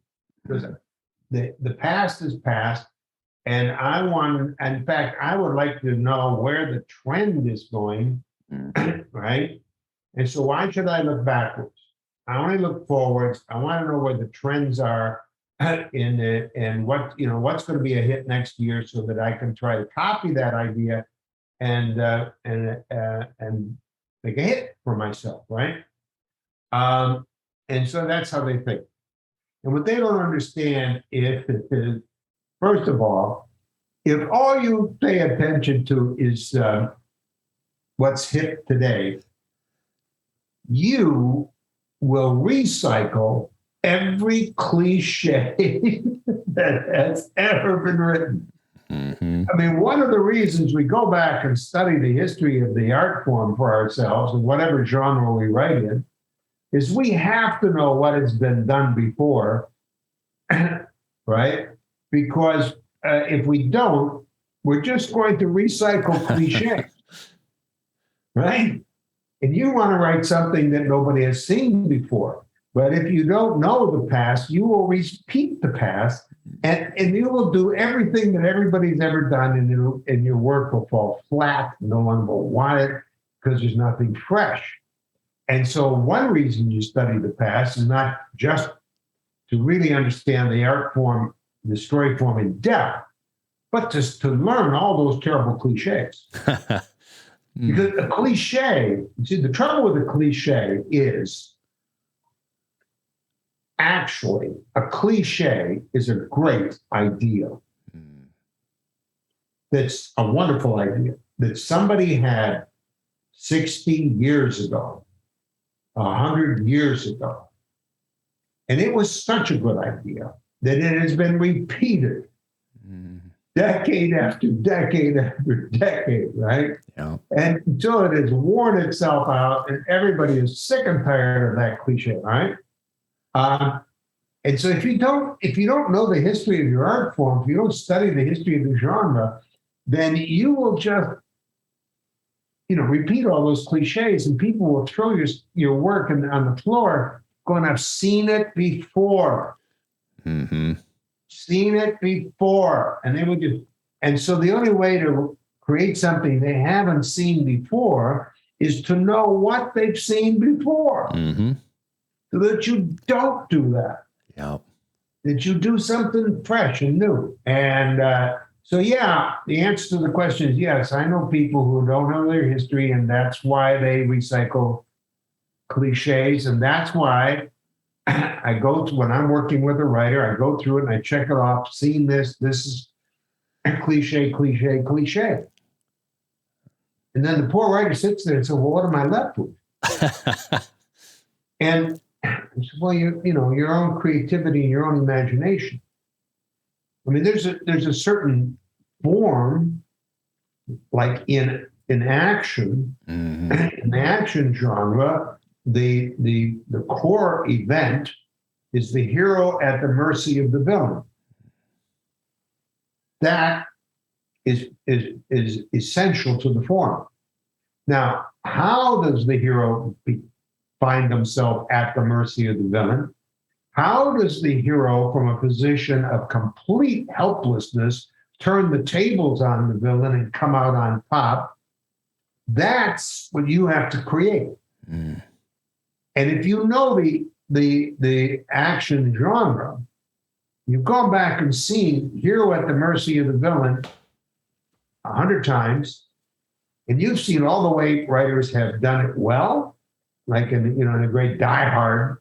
because the past is past, and in fact, I would like to know where the trend is going, right? And so why should I look backwards? I want to look forwards. I want to know where the trends are and what's going to be a hit next year, so that I can try to copy that idea and make a hit for myself, right? And so that's how they think. And what they don't understand is, first of all, if all you pay attention to is what's hip today, you will recycle every cliche that has ever been written. Mm-hmm. I mean, one of the reasons we go back and study the history of the art form for ourselves, and whatever genre we write in, is we have to know what has been done before, right? Because if we don't, we're just going to recycle cliches, right? And you want to write something that nobody has seen before. But if you don't know the past, you will repeat the past, and you will do everything that everybody's ever done, and your work will fall flat. No one will want it because there's nothing fresh. And so one reason you study the past is not just to really understand the art form, the story form in depth, but just to learn all those terrible cliches. Because a cliche, see, the trouble with a cliche is, actually, a cliche is a great idea. That's a wonderful idea that somebody had 60 years ago, 100 years ago. And it was such a good idea that it has been repeated decade after decade after decade, right? Yeah. And until it has worn itself out and everybody is sick and tired of that cliche, right? And so if you don't know the history of your art form, if you don't study the history of the genre, then you will just, repeat all those cliches, and people will throw your work on the floor going, I've seen it before. Mm-hmm. Seen it before. And they would just, and so the only way to create something they haven't seen before is to know what they've seen before. Mm-hmm. So that you don't do that. Yeah. That you do something fresh and new. And so, yeah, the answer to the question is yes. I know people who don't know their history, and that's why they recycle cliches. And that's why I go to, when I'm working with a writer, I go through it and I check it off, seen this is cliche, cliche, cliche. And then the poor writer sits there and says, well, what am I left with? And I said, well, your own creativity and your own imagination. I mean, there's a certain form, like in action, in the action genre, the core event is the hero at the mercy of the villain. That is essential to the form. Now, how does the hero find himself at the mercy of the villain? How does the hero, from a position of complete helplessness, turn the tables on the villain and come out on top? That's what you have to create. And if you know the action genre, you've gone back and seen hero at the mercy of the villain 100 times, and you've seen all the way writers have done it well, like in a great Die Hard,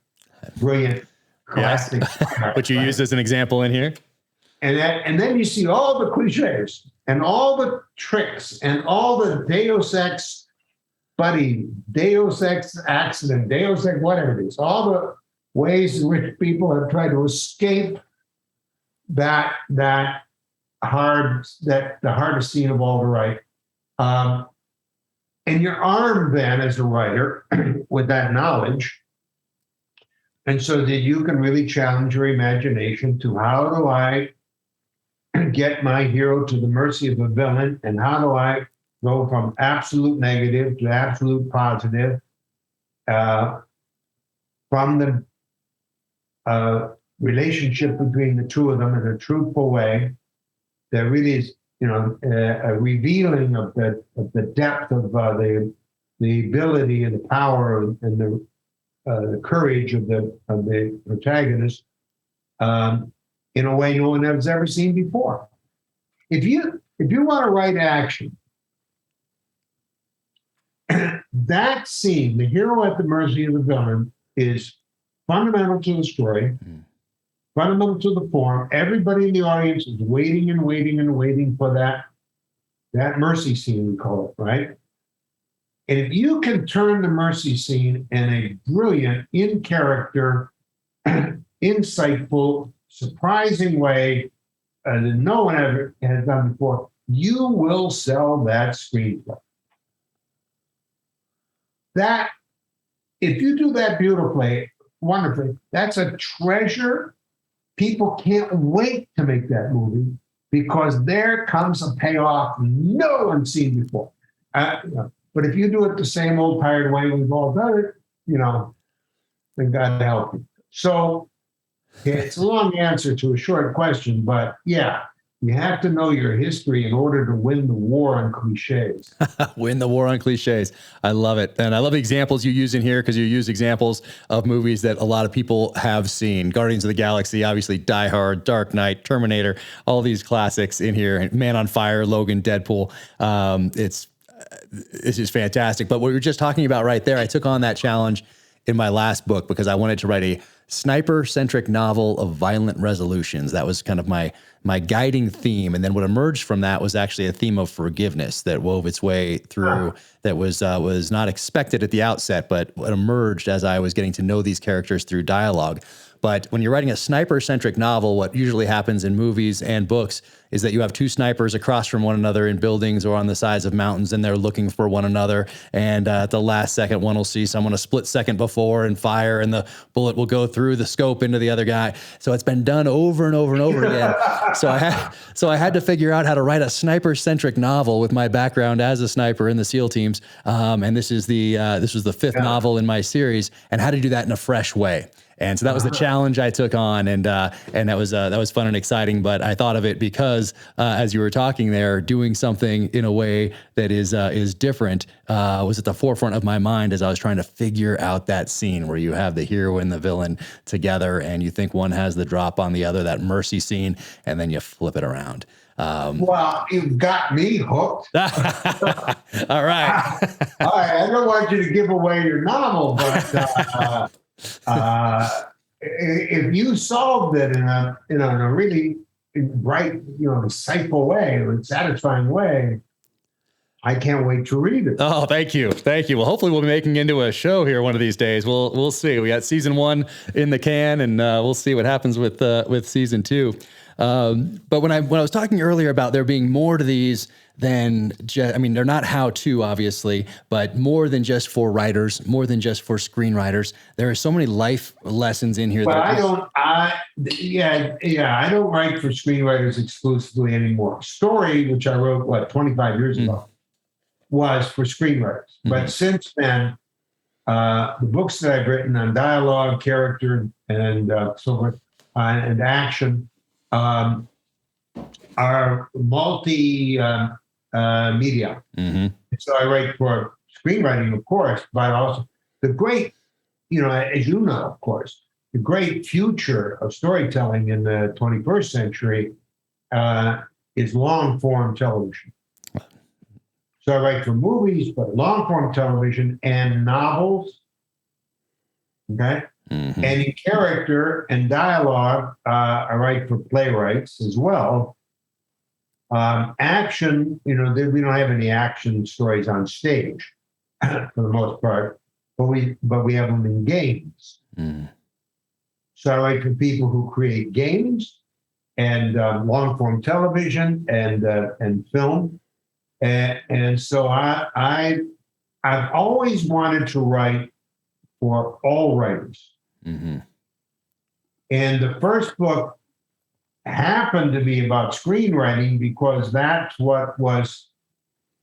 brilliant classic. Yes. Which you used as an example in here. And then you see all the cliches and all the tricks and all the Deus Ex buddy, Deus Ex accident, Deus Ex whatever it is, all the ways in which people have tried to escape the hardest scene of all to write. And you're armed then as a writer with that knowledge. And so that you can really challenge your imagination to, how do I get my hero to the mercy of a villain? And how do I go from absolute negative to absolute positive from the relationship between the two of them in a truthful way that really is, a revealing of the depth of the ability and the power and the courage of the protagonist, in a way no one has ever seen before. If you want to write action, that scene, the hero at the mercy of the villain, is fundamental to the story, fundamental to the form. Everybody in the audience is waiting and waiting and waiting for that mercy scene, we call it, right? And if you can turn the mercy scene in a brilliant, in-character, insightful, surprising way that no one ever has done before, you will sell that screenplay. That, if you do that beautifully, wonderfully, that's a treasure. People can't wait to make that movie because there comes a payoff no one's seen before. But if you do it the same old tired way we've all done it, then God help you. So it's a long answer to a short question, but yeah, you have to know your history in order to win the war on cliches. Win the war on cliches. I love it. And I love the examples you use in here because you use examples of movies that a lot of people have seen. Guardians of the Galaxy, obviously Die Hard, Dark Knight, Terminator, all these classics in here. Man on Fire, Logan, Deadpool. It's just fantastic. But what we were just talking about right there, I took on that challenge in my last book because I wanted to write a sniper-centric novel of violent resolutions. That was kind of my guiding theme. And then what emerged from that was actually a theme of forgiveness that wove its way through, that was not expected at the outset, but what emerged as I was getting to know these characters through dialogue. But when you're writing a sniper-centric novel, what usually happens in movies and books is that you have two snipers across from one another in buildings or on the sides of mountains, and they're looking for one another. And at the last second, one will see someone a split second before and fire, and the bullet will go through the scope into the other guy. So it's been done over and over and over again. So I had to figure out how to write a sniper-centric novel with my background as a sniper in the SEAL teams. And this was the fifth novel in my series, and how to do that in a fresh way. And so that was the challenge I took on, and that was fun and exciting. But I thought of it because, as you were talking there, doing something in a way that is different was at the forefront of my mind as I was trying to figure out that scene where you have the hero and the villain together, and you think one has the drop on the other, that mercy scene, and then you flip it around. Well, you've got me hooked. All right. All right. I don't want you to give away your novel, but if you solved it in a really bright, insightful way, or satisfying way, I can't wait to read it. Oh, thank you. Well, hopefully we'll be making into a show here one of these days. We'll see. We got season 1 in the can, and we'll see what happens with season 2. But when I was talking earlier about there being more to these than just, they're not how-to, obviously, but more than just for writers, more than just for screenwriters. There are so many life lessons in here. Well, I don't write for screenwriters exclusively anymore. Story, which I wrote, 25 years ago, was for screenwriters. But since then, the books that I've written on dialogue, character, and so forth, and action, are multi-media. So I write for screenwriting, of course, but also the great, as you know, of course, the great future of storytelling in the 21st century is long-form television. So I write for movies, but long-form television and novels, okay? And in character and dialogue, I write for playwrights as well. Action, we don't have any action stories on stage for the most part, but we have them in games. So I write for people who create games and long-form television and film, and so I've always wanted to write for all writers. And the first book happened to be about screenwriting because that's what was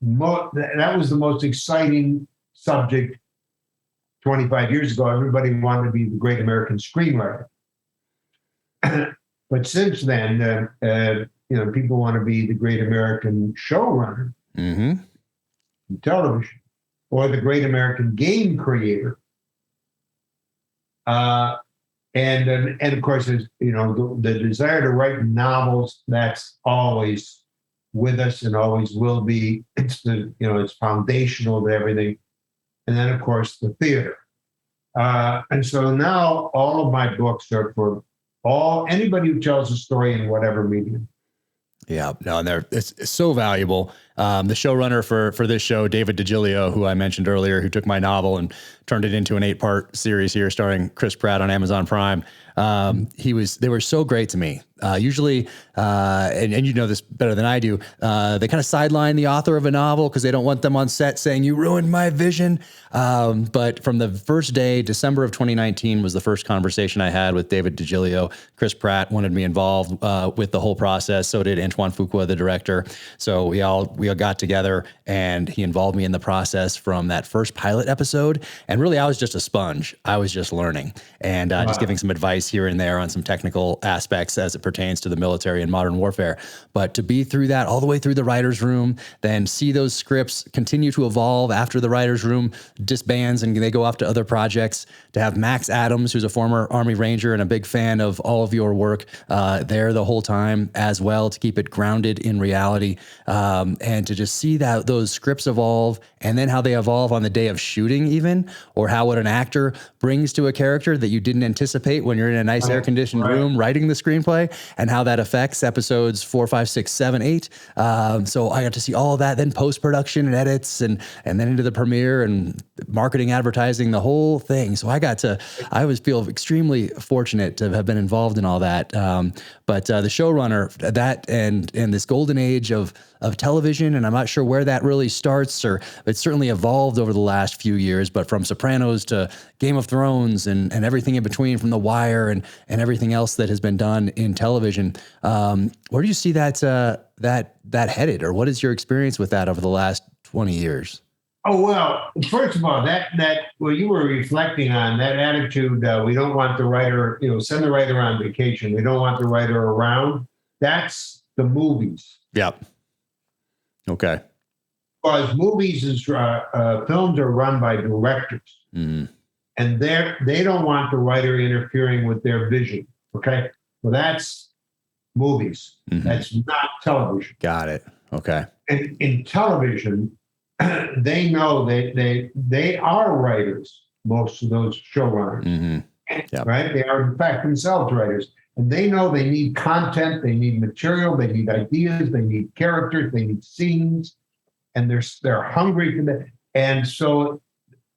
that was the most exciting subject 25 years ago. Everybody wanted to be the great American screenwriter. But since then, people want to be the great American showrunner in television, or the great American game creator. And of course, the desire to write novels, that's always with us and always will be. It's foundational to everything. And then, of course, the theater. And so now all of my books are for anybody who tells a story in whatever medium. Yeah, no, and it's so valuable. The showrunner for this show, David DiGilio, who I mentioned earlier, who took my novel and turned it into an 8-part series here starring Chris Pratt on Amazon Prime. They were so great to me. Usually, and you know this better than I do, they kind of sideline the author of a novel because they don't want them on set saying, "You ruined my vision." But from the first day, December of 2019 was the first conversation I had with David DiGilio. Chris Pratt wanted me involved with the whole process. So did Antoine Fuqua, the director. So we all got together, and he involved me in the process from that first pilot episode. And really, I was just a sponge. I was just learning and just giving some advice here and there on some technical aspects as it pertains to the military and modern warfare. But to be through that all the way through the writer's room, then see those scripts continue to evolve after the writer's room disbands and they go off to other projects, to have Max Adams, who's a former Army Ranger and a big fan of all of your work, there the whole time as well, to keep it grounded in reality, and to just see that those scripts evolve, and then how they evolve on the day of shooting even, or how what an actor brings to a character that you didn't anticipate when you're in a nice air-conditioned room writing the screenplay, and how that affects episodes 4, 5, 6, 7, 8. So I got to see all of that, then post-production and edits, and then into the premiere and marketing, advertising, the whole thing. So I always feel extremely fortunate to have been involved in all that. But the showrunner, that and this golden age of television, and I'm not sure where that really starts, or it's certainly evolved over the last few years, but from Sopranos to Game of Thrones and everything in between, from The Wire and everything else that has been done in television. Where do you see that headed, or what is your experience with that over the last 20 years? Oh, well, first of all, what you were reflecting on, that attitude, we don't want the writer, send the writer on vacation. We don't want the writer around. That's the movies. Yep. Okay. Because films are run by directors. Mm-hmm. And they don't want the writer interfering with their vision. Okay. Well, that's movies. Mm-hmm. That's not television. Got it. Okay. And in television, they know they are writers, most of those showrunners, mm-hmm. Right? They are, in fact, themselves writers. And they know they need content, they need material, they need ideas, they need characters, they need scenes, and they're hungry for that. And so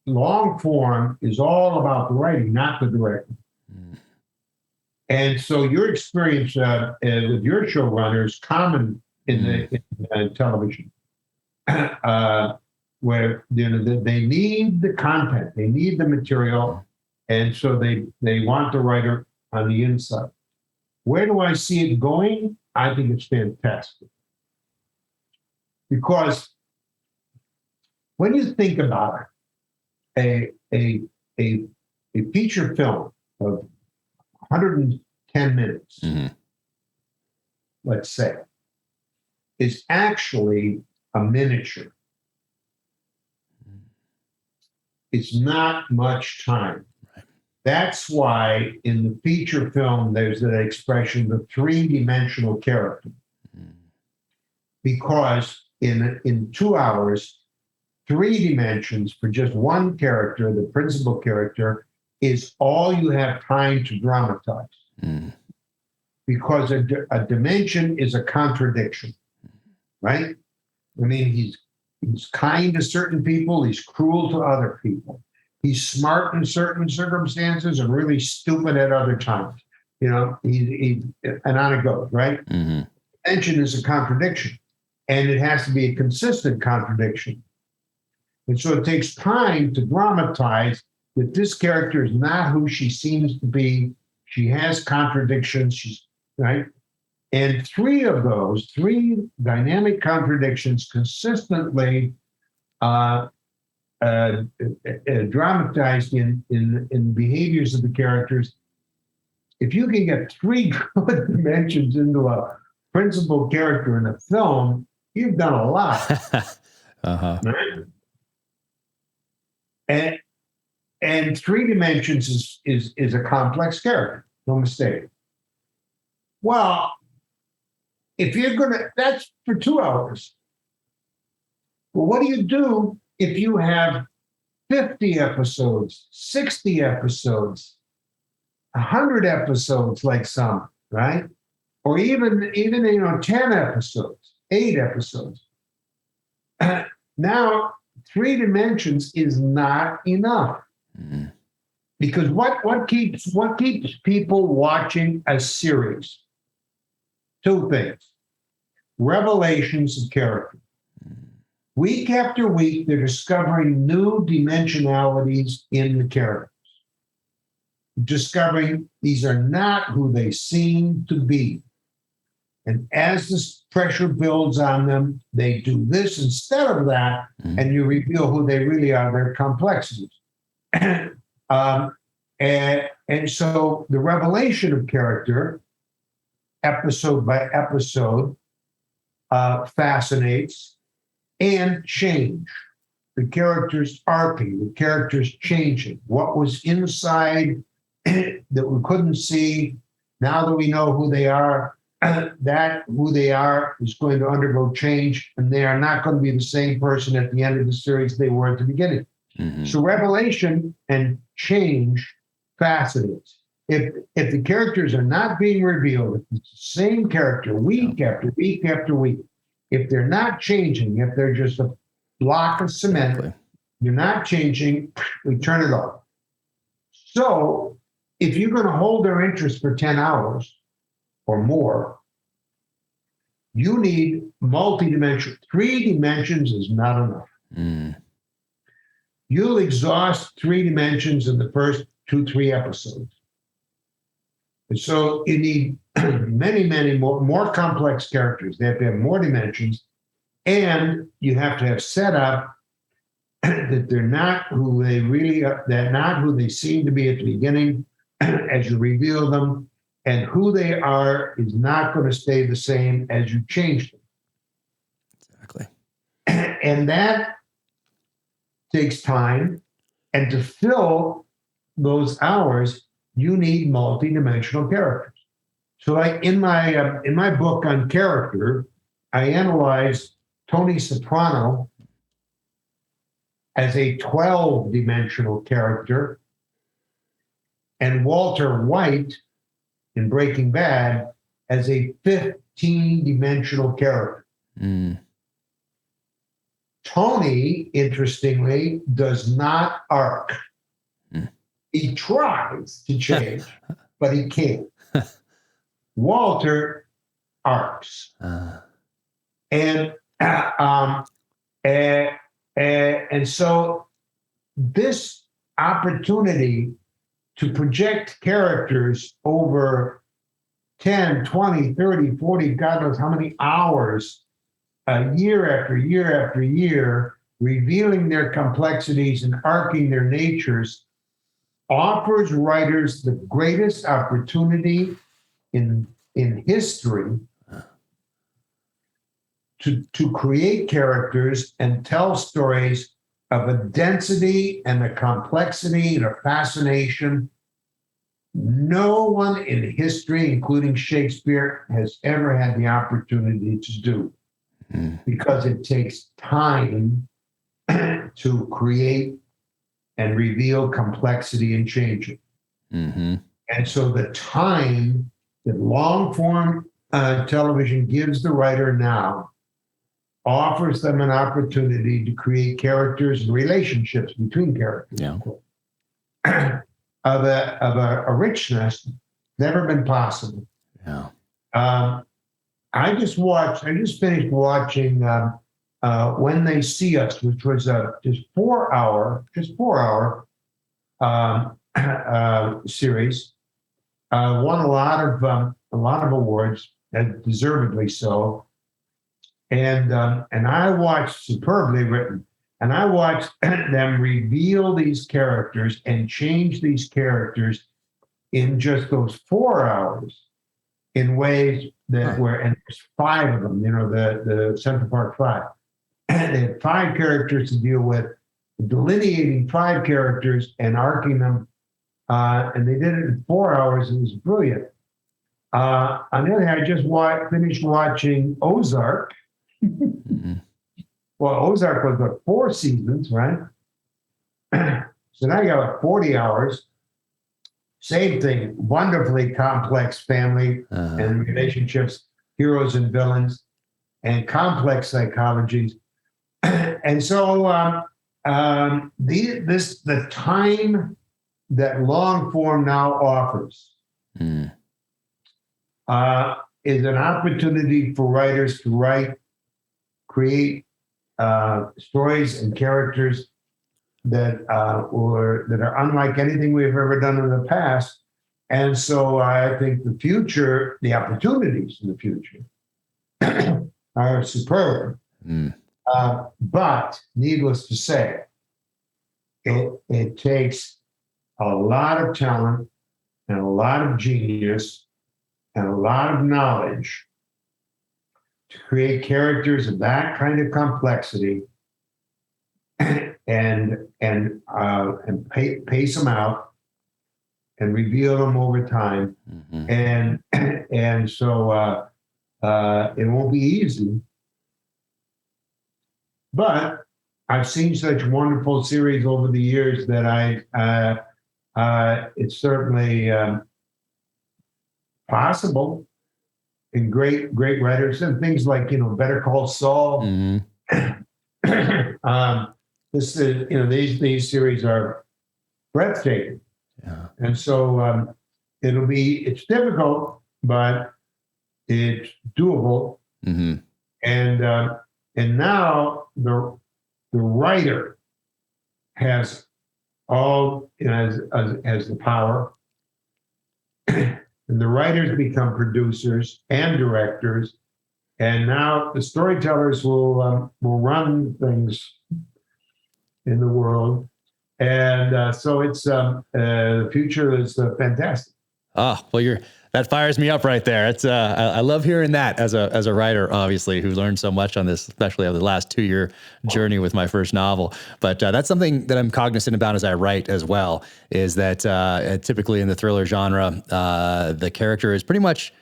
long form is all about the writing, not the directing. Mm. And so your experience with your showrunner is common in television. Where they need the content, they need the material, and so they want the writer on the inside. Where do I see it going? I think it's fantastic. Because when you think about it, a feature film of 110 minutes, mm-hmm. let's say, is actually a miniature. It's not much time. Right. That's why in the feature film, there's that expression, the 3-dimensional character. Mm. Because in 2 hours, 3 dimensions for just one character, the principal character, is all you have time to dramatize. Mm. Because a dimension is a contradiction, right? I mean, he's kind to certain people. He's cruel to other people. He's smart in certain circumstances and really stupid at other times. And on it goes, right? Mm-hmm. Dimension is a contradiction, and it has to be a consistent contradiction. And so it takes time to dramatize that this character is not who she seems to be. She has contradictions. She's right. And 3 of those, 3 dynamic contradictions consistently dramatized in behaviors of the characters. If you can get 3 good dimensions into a principal character in a film, you've done a lot. Uh-huh. Right? And three dimensions is a complex character, no mistake. Well, if you're that's for 2 hours. Well, what do you do if you have 50 episodes, 60 episodes, 100 episodes, like some, right? Or even 10 episodes, 8 episodes. Now, 3 dimensions is not enough. Mm-hmm. Because what keeps people watching a series? 2 things. Revelations of character. Week after week, they're discovering new dimensionalities in the characters. Discovering these are not who they seem to be. And as this pressure builds on them, they do this instead of that, and you reveal who they really are, their complexities. And so the revelation of character, episode by episode, fascinates, and change. The characters arcing, the characters changing. What was inside that we couldn't see, now that we know who they are, that who they are is going to undergo change, and they are not going to be the same person at the end of the series they were at the beginning. Mm-hmm. So revelation and change fascinates. If the characters are not being revealed, if it's the same character week after week after week, if they're not changing, if they're just a block of cement, you're not changing, we turn it off. So if you're going to hold their interest for 10 hours or more, you need multi-dimensional. 3 dimensions is not enough. Mm. You'll exhaust 3 dimensions in the first 2-3 episodes. And so you need many more complex characters. They have to have more dimensions, and you have to have set up that they're not who they really are, they're not who they seem to be at the beginning as you reveal them, and who they are is not going to stay the same as you change them. Exactly. And that takes time, and to fill those hours, you need multi-dimensional characters. So, like in my book on character, I analyzed Tony Soprano as a 12-dimensional character, and Walter White in Breaking Bad as a 15-dimensional character. Mm. Tony, interestingly, does not arc. Mm. He tries to change, but he can't. Walter arcs. And so this opportunity to project characters over 10, 20, 30, 40, God knows how many hours, year after year after year, revealing their complexities and arcing their natures, offers writers the greatest opportunity in history to create characters and tell stories of a density and a complexity and a fascination no one in history, including Shakespeare, has ever had the opportunity to do, because it takes time to create and reveal complexity and change it. Mm-hmm. And so the time that long-form television gives the writer now offers them an opportunity to create characters and relationships between characters. Yeah. of a richness never been possible. Yeah. I just finished watching When They See Us, which was a just four hour series. Won a lot of awards, and deservedly so. And I watched, superbly written, and I watched them reveal these characters and change these characters in just those 4 hours in ways that were, and there's 5 of them, the Central Park 5. They had 5 characters to deal with, delineating 5 characters and arcing them. And they did it in 4 hours. It was brilliant. On the other hand, I just finished watching Ozark. Mm-hmm. Well, Ozark was 4 seasons, right? So now you got 40 hours. Same thing, wonderfully complex family and relationships, heroes and villains, and complex psychologies. And so the time that long form now offers is an opportunity for writers to create stories and characters that are unlike anything we've ever done in the past. And so I think the opportunities in the future are superb. But needless to say, it takes a lot of talent and a lot of genius and a lot of knowledge to create characters of that kind of complexity and pace them out and reveal them over time. And so it won't be easy. But I've seen such wonderful series over the years that it's certainly possible. And great writers and things like Better Call Saul. This is these series are breathtaking. Yeah. And so it's difficult, but it's doable. And now the writer has all has the power, and the writers become producers and directors, and now the storytellers will run things in the world, and so it's the future is fantastic. Oh, well, that fires me up right there. It's I love hearing that as a writer, obviously, who learned so much on this, especially over the last 2-year journey with my first novel. But that's something that I'm cognizant about as I write as well, is that typically in the thriller genre, the character is pretty much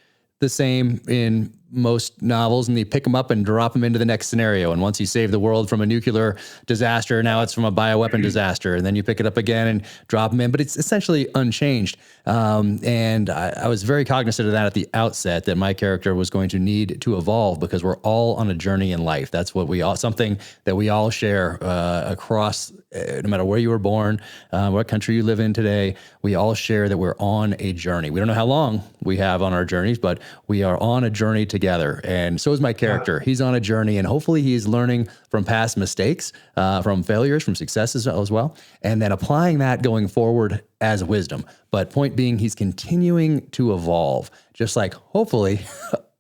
the same in most novels, and you pick them up and drop them into the next scenario. And once you save the world from a nuclear disaster, now it's from a bioweapon disaster, and then you pick it up again and drop them in, but it's essentially unchanged. And I was very cognizant of that at the outset, that my character was going to need to evolve, because we're all on a journey in life. That's what something that we all share across, no matter where you were born, what country you live in today, we all share that we're on a journey. We don't know how long we have on our journeys, but we are on a journey together. And so is my character. He's on a journey, and hopefully he's learning from past mistakes, from failures, from successes as well, and then applying that going forward as wisdom. But point being, he's continuing to evolve, just like hopefully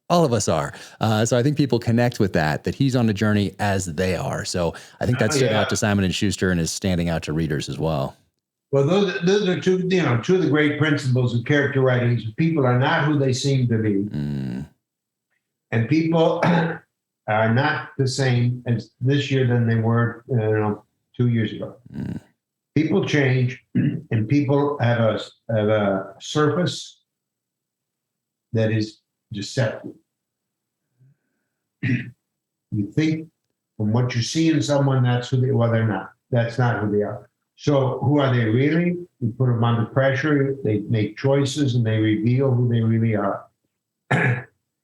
all of us are. So I think people connect with that he's on a journey as they are. So I think that stood out to Simon & Schuster and is standing out to readers as well. Well, those are two of the great principles of character writing. People are not who they seem to be. And people are not the same as this year than they were 2 years ago. People change, and people have a surface that is deceptive. You think from what you see in someone, that's who they're not. That's not who they are. So who are they really? You put them under pressure, they make choices, and they reveal who they really are.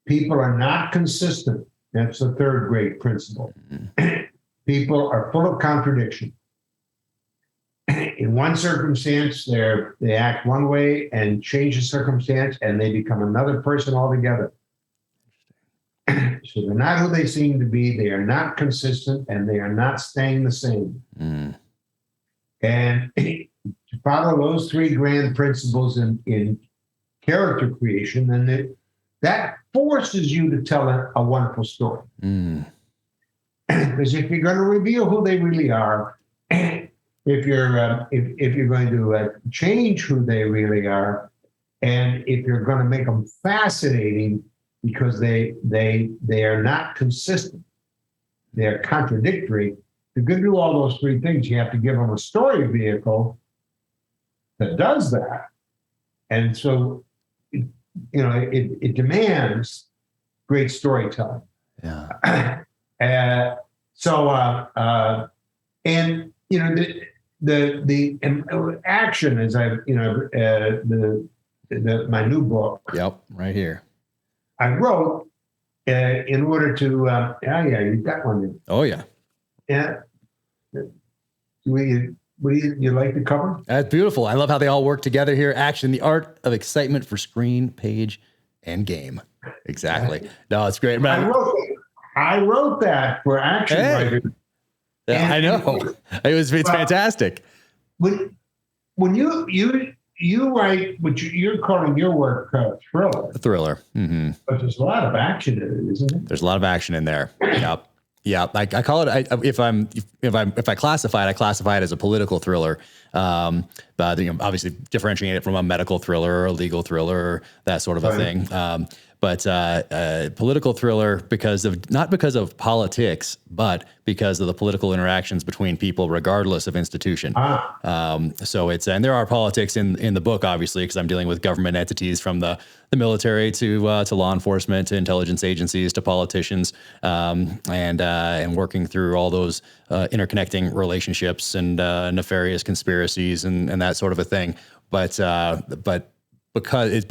People are not consistent. That's the third great principle. People are full of contradiction. In one circumstance, they act one way and change the circumstance, and they become another person altogether. So they're not who they seem to be. They are not consistent, and they are not staying the same. And to follow those three grand principles in character creation, then that forces you to tell a wonderful story. Because if you're going to reveal who they really are, if you're going to change who they really are, and if you're going to make them fascinating because they are not consistent, they are contradictory, you're going to do all those three things, you have to give them a story vehicle that does that. And so, it demands great storytelling. Yeah. The action is my new book. Yep, right here. I wrote in order to you got one. Oh yeah. Yeah. Would you like the cover? That's beautiful. I love how they all work together here. Action, the art of excitement for screen, page, and game. Exactly. No, it's great. I wrote that for action writers. Yeah, I know. It's fantastic. When you write what you're calling your work thriller. A thriller. Mm-hmm. But there's a lot of action in it, isn't it? There's a lot of action in there. Yep. Yeah, I call it. If I classify it as a political thriller, but obviously differentiate it from a medical thriller or a legal thriller, or that sort of a thing. But political thriller not because of politics, but because of the political interactions between people, regardless of institution. So and there are politics in the book, obviously, because I'm dealing with government entities from the military to law enforcement to intelligence agencies to politicians, and working through all those interconnecting relationships and nefarious conspiracies and that sort of a thing. But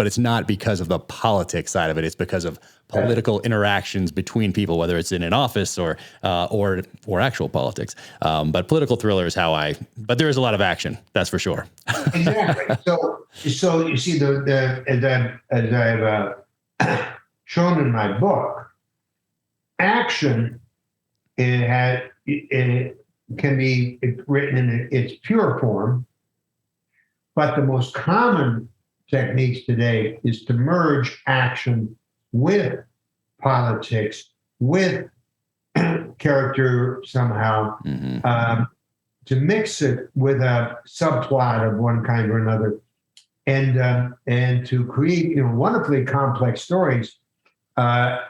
it's not because of the politics side of it. It's because of political interactions between people, whether it's in an office or actual politics. But political thriller is but there is a lot of action, that's for sure. Exactly. So you see, as I've shown in my book, action it can be written in its pure form, but the most common techniques today is to merge action with politics, with character somehow, to mix it with a subplot of one kind or another, and to create wonderfully complex stories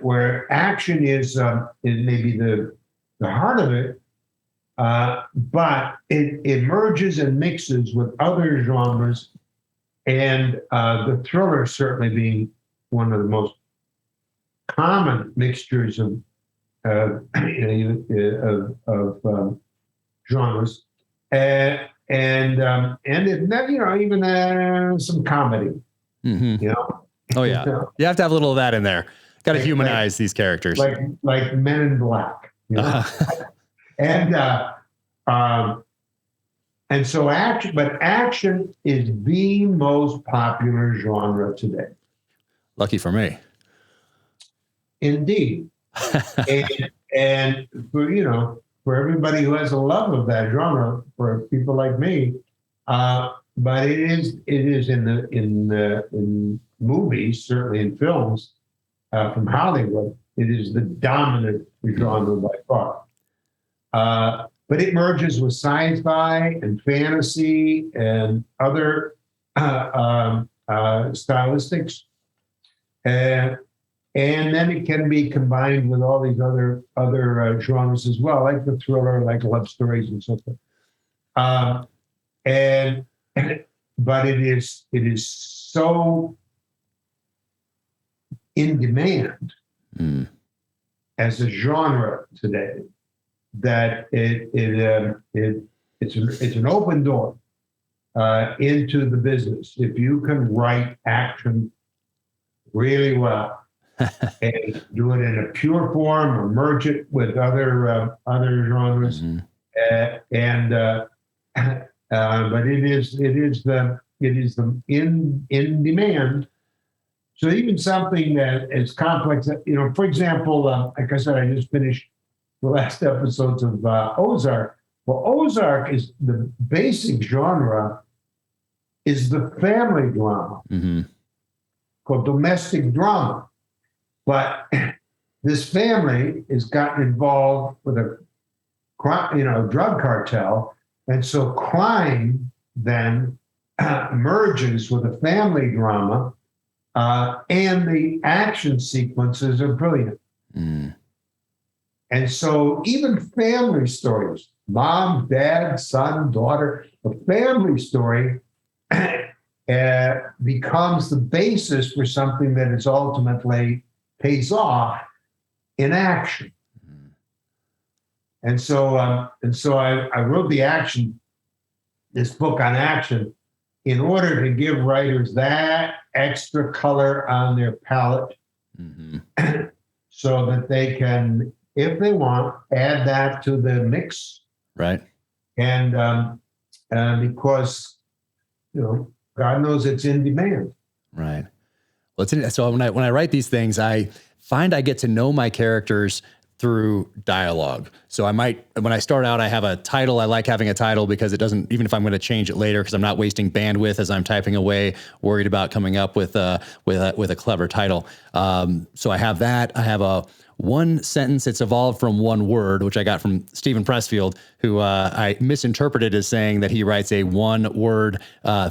where action is maybe the heart of it, but it merges and mixes with other genres. And the thriller certainly being one of the most common mixtures of genres, and even some comedy. Mm-hmm. Oh yeah, you have to have a little of that in there. Got to humanize these characters, like Men in Black. And so action is the most popular genre today. Lucky for me. Indeed. and for everybody who has a love of that genre, for people like me, but it is in movies, certainly in films, from Hollywood, it is the dominant genre by far. But it merges with sci-fi and fantasy and other stylistics, and then it can be combined with all these other genres as well, like the thriller, like love stories and so forth. But it is so in demand as a genre today that it's an open door into the business. If you can write action really well and do it in a pure form or merge it with other genres, but it is the in demand. So even something that is complex, for example, like I said, I just finished the last episodes of Ozark. Well, Ozark is the basic genre is the family drama called domestic drama. But this family has gotten involved with a drug cartel. And so crime then merges with a family drama, and the action sequences are brilliant. And so even family stories, mom, dad, son, daughter, a family story becomes the basis for something that is ultimately pays off in action. And so I wrote this book on action, in order to give writers that extra color on their palette, so that they can, if they want, add that to the mix. Right. And because, God knows it's in demand. Right. Well, so when I write these things, I find I get to know my characters through dialogue. So when I start out, I have a title. I like having a title because it doesn't, even if I'm going to change it later, because I'm not wasting bandwidth as I'm typing away, worried about coming up with a clever title. So I have that. I have a one sentence. It's evolved from one word, which I got from Stephen Pressfield, who I misinterpreted as saying that he writes a one-word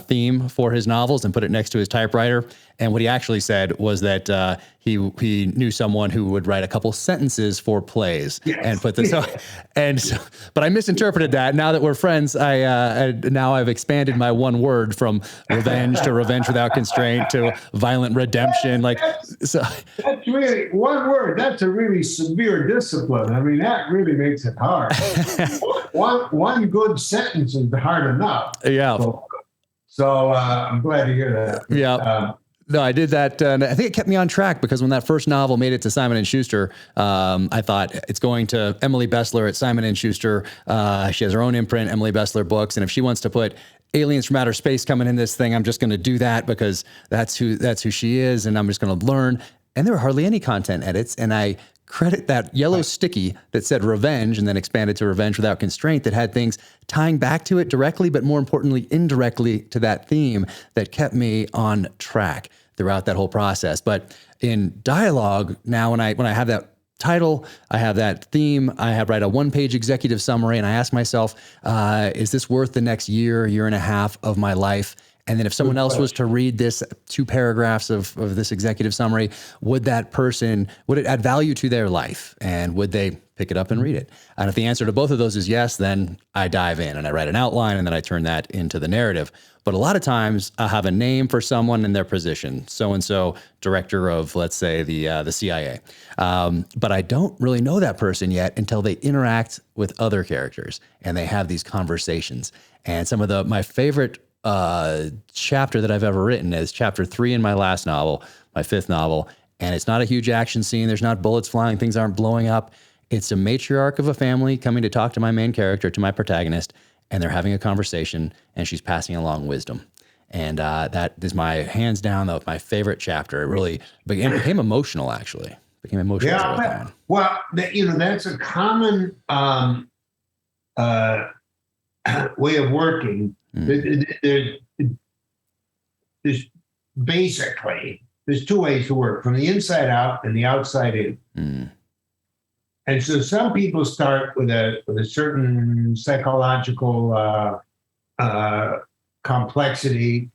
theme for his novels and put it next to his typewriter. And what he actually said was that he knew someone who would write a couple sentences for plays and put this. But I misinterpreted that. Now that we're friends, now I've expanded my one word from revenge to revenge without constraint to violent redemption. That's really one word. That's a really severe discipline. I mean, that really makes it hard. One good sentence is hard enough. Yeah. So I'm glad to hear that. Yeah. No, I did that, and I think it kept me on track because when that first novel made it to Simon & Schuster, I thought it's going to Emily Bessler at Simon & Schuster. She has her own imprint, Emily Bessler Books, and if she wants to put aliens from outer space coming in this thing, I'm just going to do that because that's who she is, and I'm just going to learn. And there were hardly any content edits, and I credit that yellow sticky that said revenge and then expanded to revenge without constraint that had things tying back to it directly, but more importantly, indirectly to that theme that kept me on track throughout that whole process. But in dialogue now, when I have that title, I have that theme, I write a one-page executive summary, and I ask myself, is this worth the next year and a half of my life? And then if someone else was to read this 2 paragraphs of this executive summary, would it add value to their life? And would they pick it up and read it? And if the answer to both of those is yes, then I dive in and I write an outline and then I turn that into the narrative. But a lot of times I have a name for someone in their position, so-and-so director of, let's say, the CIA. But I don't really know that person yet until they interact with other characters and they have these conversations. And some of my favorite chapter that I've ever written is chapter 3 in my last novel, my 5th novel. And it's not a huge action scene. There's not bullets flying. Things aren't blowing up. It's a matriarch of a family coming to talk to my main character, to my protagonist, and they're having a conversation and she's passing along wisdom. And that is my hands down, my favorite chapter. It really became emotional, actually. Yeah. Well, that's a common way of working. There's basically 2 ways to work, from the inside out and the outside in. And so some people start with a certain psychological complexity,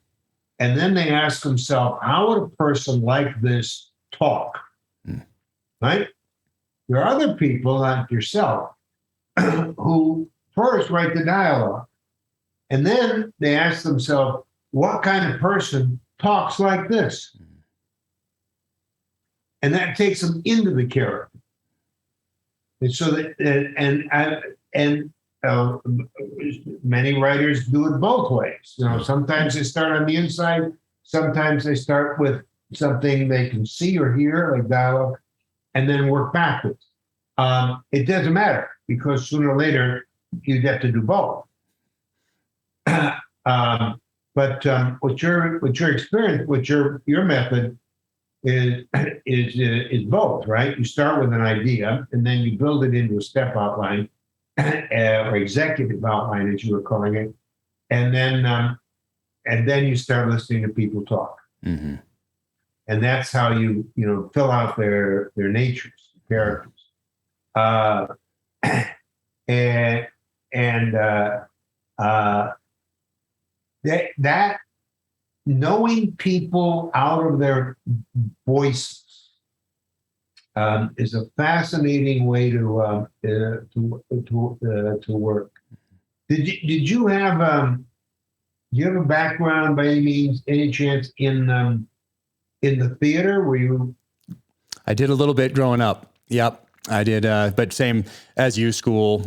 and then they ask themselves, how would a person like this talk? Right? There are other people like yourself who first write the dialogue. And then they ask themselves, what kind of person talks like this? And that takes them into the character. And so many writers do it both ways. Sometimes they start on the inside. Sometimes they start with something they can see or hear, like dialogue, and then work backwards. It doesn't matter because sooner or later you'd have to do both. But what your experience, what your method is both, right? You start with an idea and then you build it into a step outline or executive outline, as you were calling it, and then you start listening to people talk, and that's how you fill out their natures, characters, that knowing people out of their voices is a fascinating way to work. Did you have a background by any means, any chance in the theater? Were you? I did a little bit growing up. Yep, I did. But same as you, school,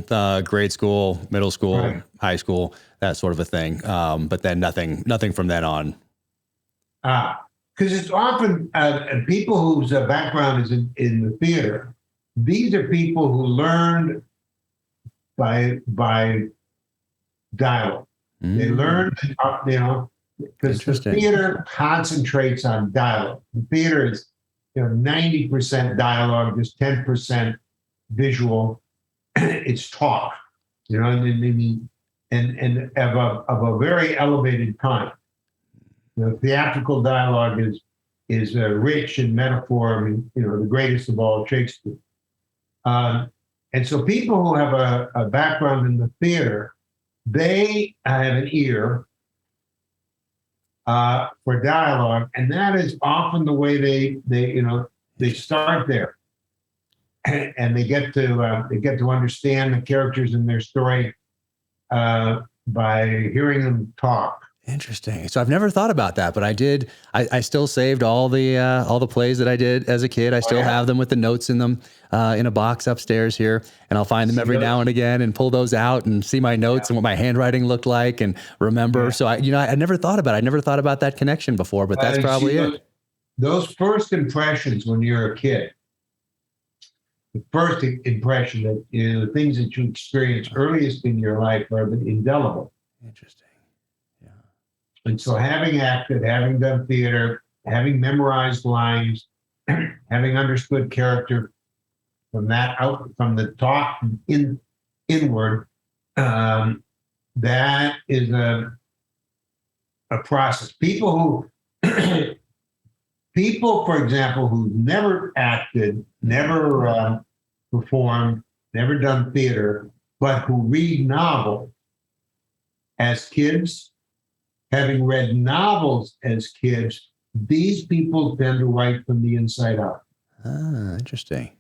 grade school, middle school, Right. high school, that sort of a thing. But then nothing from then on. Because it's often people whose background is in the theater. These are people who learned by dialogue. They learned, because the theater concentrates on dialogue. The theater is, 90% dialogue, just 10% visual. It's talk, and of a very elevated kind. The theatrical dialogue is rich in metaphor. I mean, the greatest of all, Shakespeare. And so people who have a background in the theater, they have an ear for dialogue, and that is often the way they start there, and they get to understand the characters in their story by hearing them talk. Interesting. So I've never thought about that, but I did. I still saved all the plays that I did as a kid. I still have them with the notes in them in a box upstairs here, and I'll find them every now and again and pull those out and see my notes and what my handwriting looked like and remember. So I never thought about it. I never thought about that connection before, but that's probably it. Those first impressions when you're a kid, the first impression that the things that you experience earliest in your life are indelible. Interesting. And so having acted, having done theater, having memorized lines, having understood character from the talk inward, that is a process. People, for example, who never acted, never performed, never done theater, but who read novels as kids, having read novels as kids, these people tend to write from the inside out. Interesting.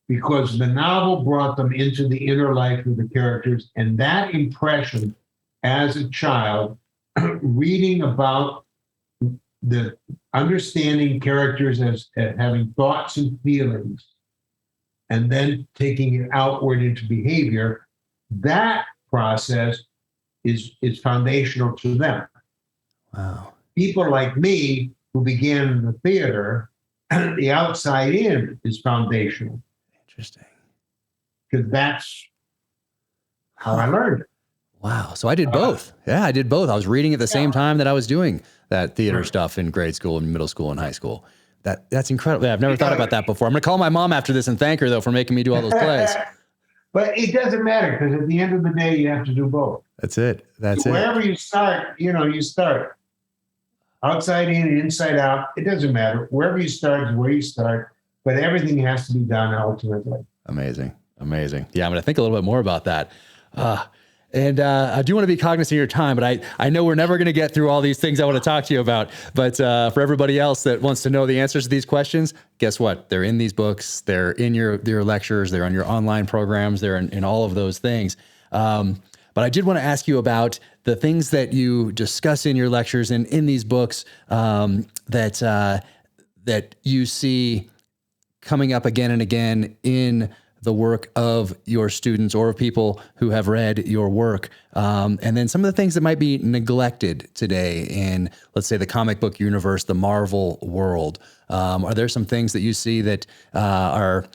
Because the novel brought them into the inner life of the characters, and that impression as a child, reading about the understanding characters as having thoughts and feelings, and then taking it outward into behavior, that process is foundational to them. Wow. People like me who began in the theater, the outside in is foundational. Interesting. Because that's how I learned it. Wow. So I did both. Yeah, I did both. I was reading at the same time that I was doing that theater stuff in grade school and middle school and high school. That's incredible. I've never thought about that before. I'm going to call my mom after this and thank her, though, for making me do all those plays. But it doesn't matter, because at the end of the day, you have to do both. That's it. Wherever you start, you start. Outside in and inside out, it doesn't matter. Wherever you start is where you start, but everything has to be done ultimately. Amazing. Yeah, I'm going to think a little bit more about that. And I do want to be cognizant of your time, but I know we're never going to get through all these things I want to talk to you about. But for everybody else that wants to know the answers to these questions, guess what? They're in these books. They're in your lectures. They're on your online programs. They're in all of those things. But I did want to ask you about the things that you discuss in your lectures and in these books that you see coming up again and again in the work of your students or people who have read your work. And then some of the things that might be neglected today in, let's say, the comic book universe, the Marvel world. Are there some things that you see that are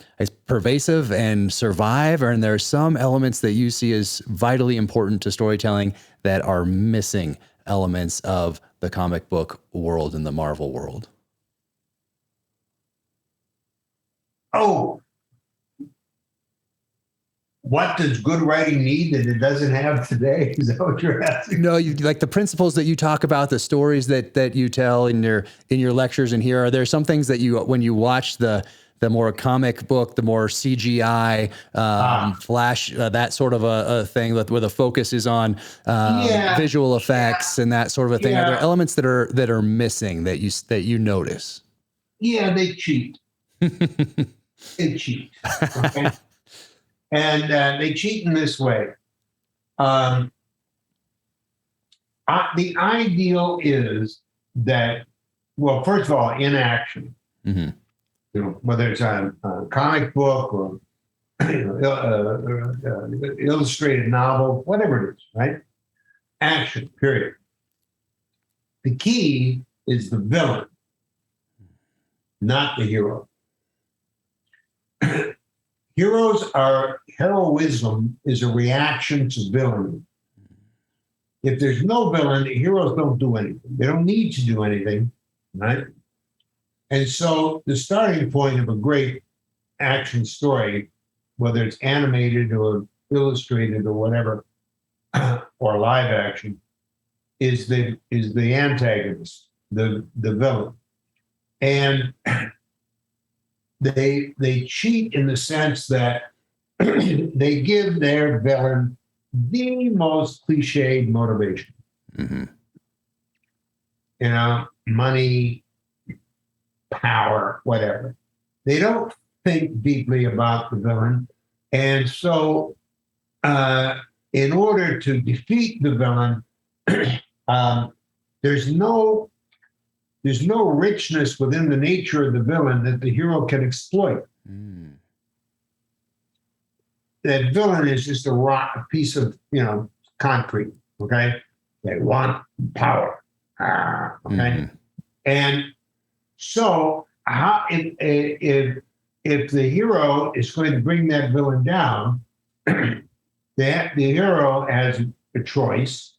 pervasive and survive? And there are some elements that you see as vitally important to storytelling that are missing elements of the comic book world and the Marvel world? Oh, what does good writing need that it doesn't have today? Is that what you're asking? No, like the principles that you talk about, the stories that you tell in your lectures and here. Are there some things that you, when you watch the more comic book, the more CGI, flash, that sort of a thing where the focus is on visual effects and that sort of a thing? Are there elements that are missing that you notice? Yeah, they cheat. They cheat. Okay? And they cheat in this way. The ideal is that, well, first of all, inaction. Mm-hmm. You know, whether it's a comic book or illustrated novel, whatever it is, right? Action, period. The key is the villain, not the hero. Heroism is a reaction to villainy. If there's no villain, the heroes don't do anything. They don't need to do anything, right? And so the starting point of a great action story, whether it's animated or illustrated or whatever, or live action, is the antagonist, the villain. And they cheat in the sense that they give their villain the most cliched motivation. Mm-hmm. You know, money, power, whatever. They don't think deeply about the villain. And so in order to defeat the villain, there's no richness within the nature of the villain that the hero can exploit. Mm. That villain is just a piece of, concrete. Okay, they want power. Okay, Mm-hmm. and so how if the hero is going to bring that villain down, the hero has a choice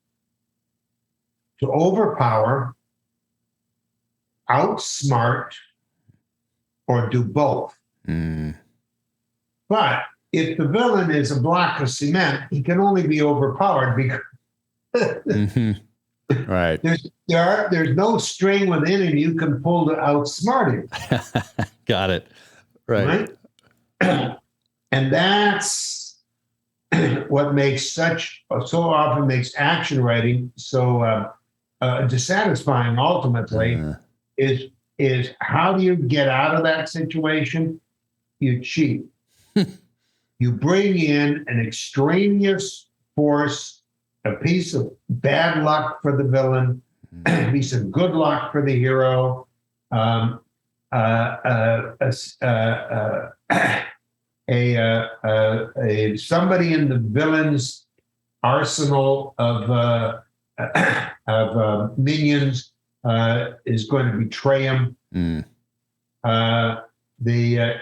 to overpower, outsmart, or do both. Mm. But if the villain is a block of cement, he can only be overpowered because Mm-hmm. Right. there's no string within him you can pull to outsmart him. Got it. Right. And that's what makes so often makes action writing so dissatisfying ultimately is how do you get out of that situation? You cheat. You bring in an extraneous force, a piece of bad luck for the villain, a piece of good luck for the hero, somebody in the villain's arsenal of minions is going to betray him. Mm.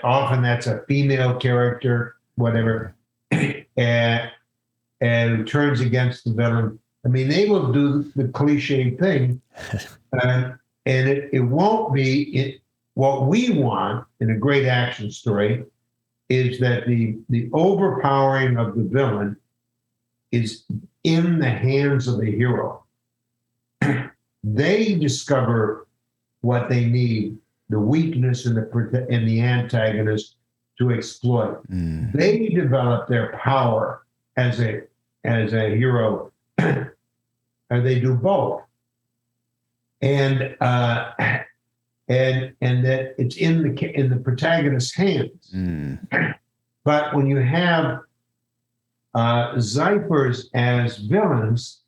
Often that's a female character, whatever, and turns against the villain. I mean, they will do the cliche thing, and it won't be what we want in a great action story is that the overpowering of the villain is in the hands of the hero. They discover what they need, the weakness in the antagonist to exploit. Mm. They develop their power as a hero, and they do both. And that it's in the protagonist's hands. Mm. But when you have Zypers as villains,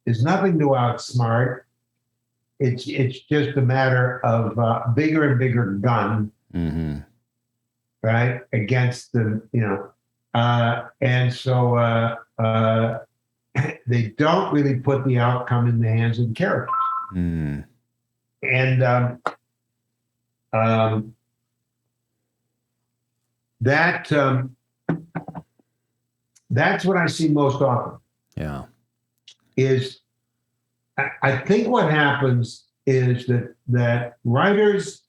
there's nothing to outsmart. It's just a matter of bigger and bigger gun, Mm-hmm. right, against the and so they don't really put the outcome in the hands of the characters. Mm. And that's what I see most often. Yeah. Is I think what happens is that writers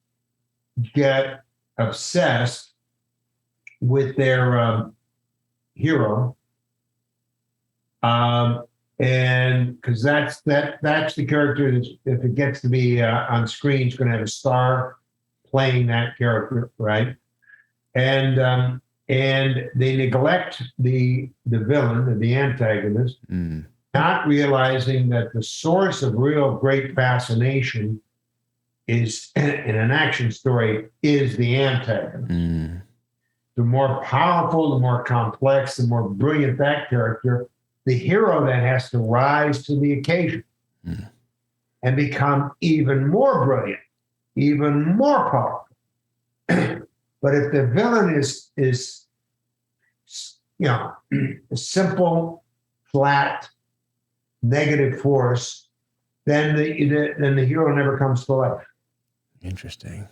get obsessed with their hero, and because that's the character that's, if it gets to be on screen, it's going to have a star playing that character, right? And they neglect the villain or the antagonist, not realizing that the source of real great fascination is in an action story is the antagonist. Mm. The more powerful, the more complex, the more brilliant that character, the hero then has to rise to the occasion and become even more brilliant, even more powerful. But if the villain is a simple, flat, negative force, then the hero never comes to life. Interesting.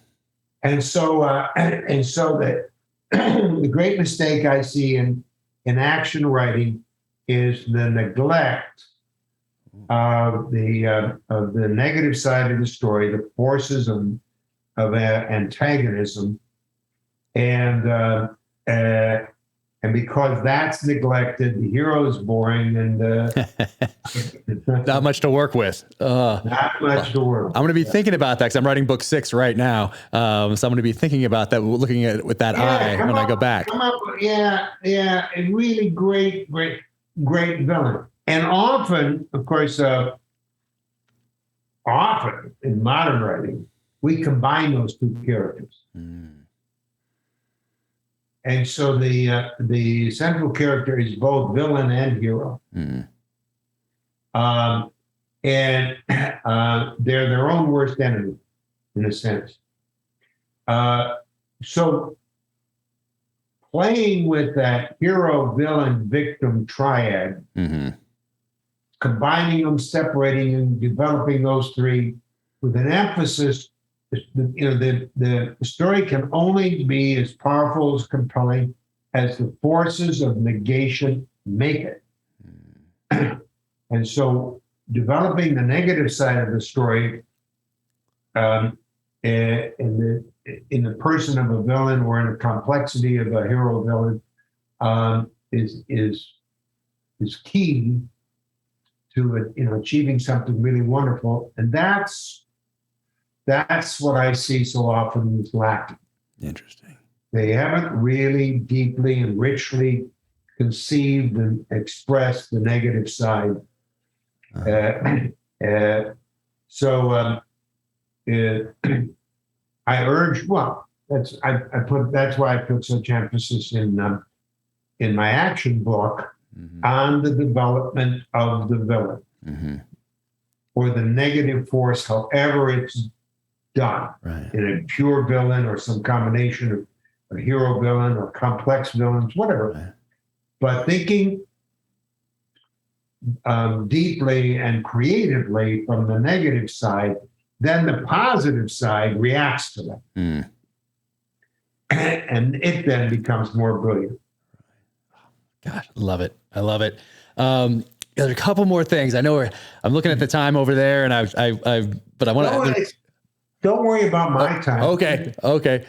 And so that the great mistake I see in action writing is the neglect of the negative side of the story, the forces of antagonism, and because that's neglected, the hero is boring and not much to work with. Not much to work. I'm going to be thinking about that because I'm writing book 6 right now. So I'm going to be thinking about that, looking at it with that eye when I go back. Yeah, a really great villain. And often, of course, often in modern writing, we combine those two characters. Mm. And so the central character is both villain and hero. Mm. And they're their own worst enemy, in a sense. So playing with that hero, villain, victim triad, combining them, separating them, developing those three with an emphasis. The story can only be as powerful, as compelling as the forces of negation make it. And so developing the negative side of the story in the person of a villain or in the complexity of a hero villain is key to achieving something really wonderful. And that's what I see so often is lacking. Interesting. They haven't really deeply and richly conceived and expressed the negative side. So I urge. Well, that's why I put such emphasis in my action book on the development of the villain or the negative force, however it's done, right, in a pure villain or some combination of a hero villain or complex villains, whatever. Right. But thinking deeply and creatively from the negative side, then the positive side reacts to that. And it then becomes more brilliant. God, love it. I love it. There's a couple more things. I know I'm looking at the time over there, and but I want to. Don't worry about my time. Okay. Oh, good.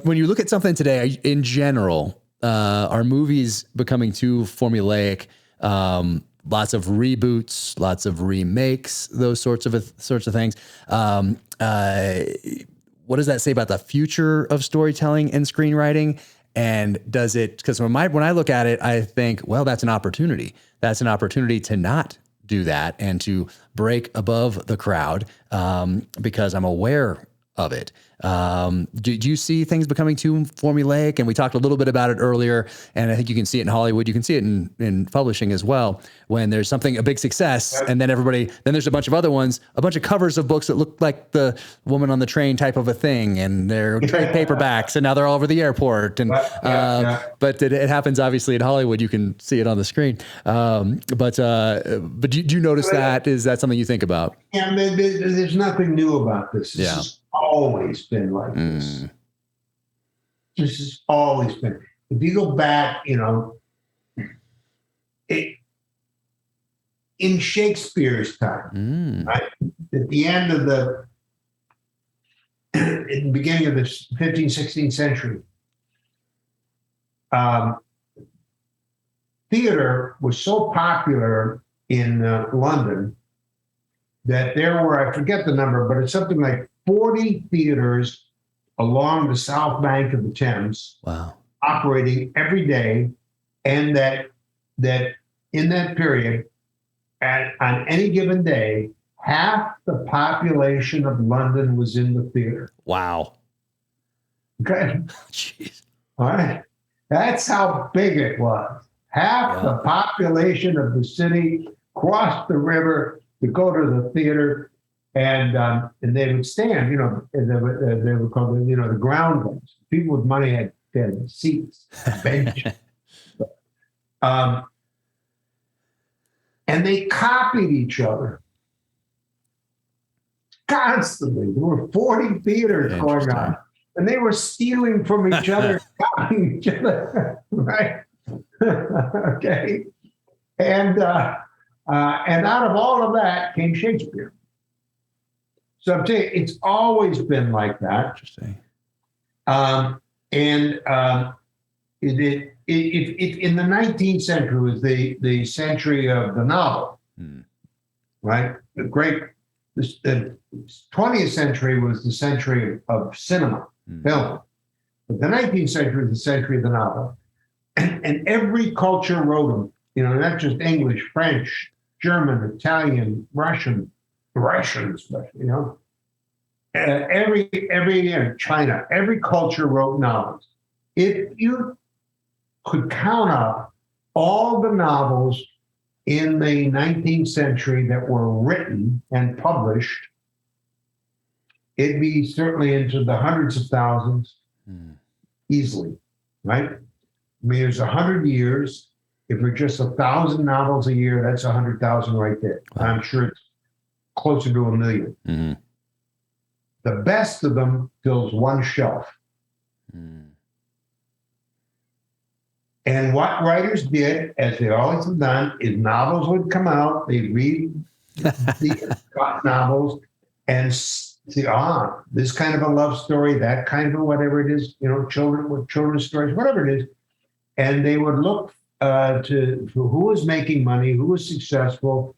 When you look at something today, in general, are movies becoming too formulaic? Lots of reboots, lots of remakes, those sorts of things. What does that say about the future of storytelling and screenwriting? And does it? Because when I look at it, I think, well, that's an opportunity. That's an opportunity to not do that and to break above the crowd because I'm aware of it. Do you see things becoming too formulaic? And we talked a little bit about it earlier, and I think you can see it in Hollywood. You can see it in publishing as well. When there's something, a big success, and then there's a bunch of other ones, a bunch of covers of books that look like the Woman on the Train type of a thing, and they're trade paperbacks, and now they're all over the airport. And but it happens obviously in Hollywood. You can see it on the screen. But do you notice that? Is that something you think about? Yeah, there's nothing new about this. This has always been like this. This has always been. If you go back, in Shakespeare's time, right? At the end of in the beginning of the 15th, 16th century, theater was so popular in London that there were, I forget the number, but it's something like 40 theaters along the south bank of the Thames, operating every day, and that in that period, on any given day, half the population of London was in the theater. Wow. Okay. Jeez. All right. That's how big it was. Half the population of the city crossed the river to go to the theater, and they would stand, and they were called, the ground ones. People with money had seats, benches. And they copied each other constantly. There were 40 theaters going on, and they were stealing from each other, copying each other, right? Okay. And out of all of that came Shakespeare. So I'm telling you, it's always been like that. Interesting. It in the 19th century was the century of the novel, right? The 20th century was the century of cinema, film. But the 19th century was the century of the novel. And every culture wrote them, not just English, French, German, Italian, Russian, especially, China, every culture wrote novels. If you could count up all the novels in the 19th century that were written and published, it'd be certainly into the hundreds of thousands easily, right? I mean, there's 100 years. If we're just 1,000 novels a year, that's 100,000 right there. Wow. I'm sure it's closer to 1 million. Mm-hmm. The best of them fills one shelf. And what writers did, as they always have done, is novels would come out, they'd read the novels and see, this kind of a love story, that kind of a whatever it is, children's stories, whatever it is. And they would look for who was making money, who was successful,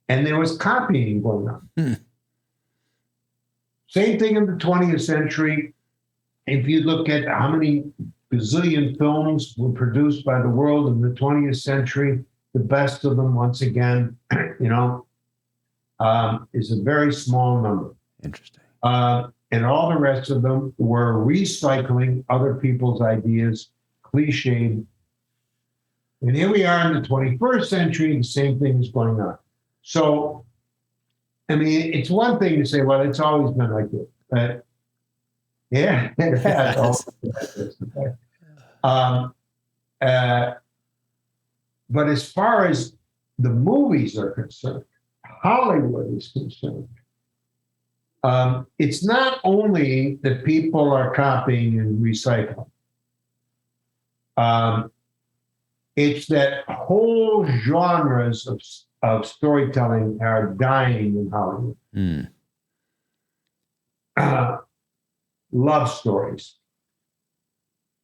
and there was copying going on. Same thing in the 20th century. If you look at how many bazillion films were produced by the world in the 20th century, the best of them, once again, is a very small number. Interesting. And all the rest of them were recycling other people's ideas, cliched. And here we are in the 21st century, the same thing is going on. So, I mean, it's one thing to say, well, it's always been like this. But yeah, it has always been like this. But as far as the movies are concerned, Hollywood is concerned, it's not only that people are copying and recycling. It's that whole genres of storytelling are dying in Hollywood. Love stories,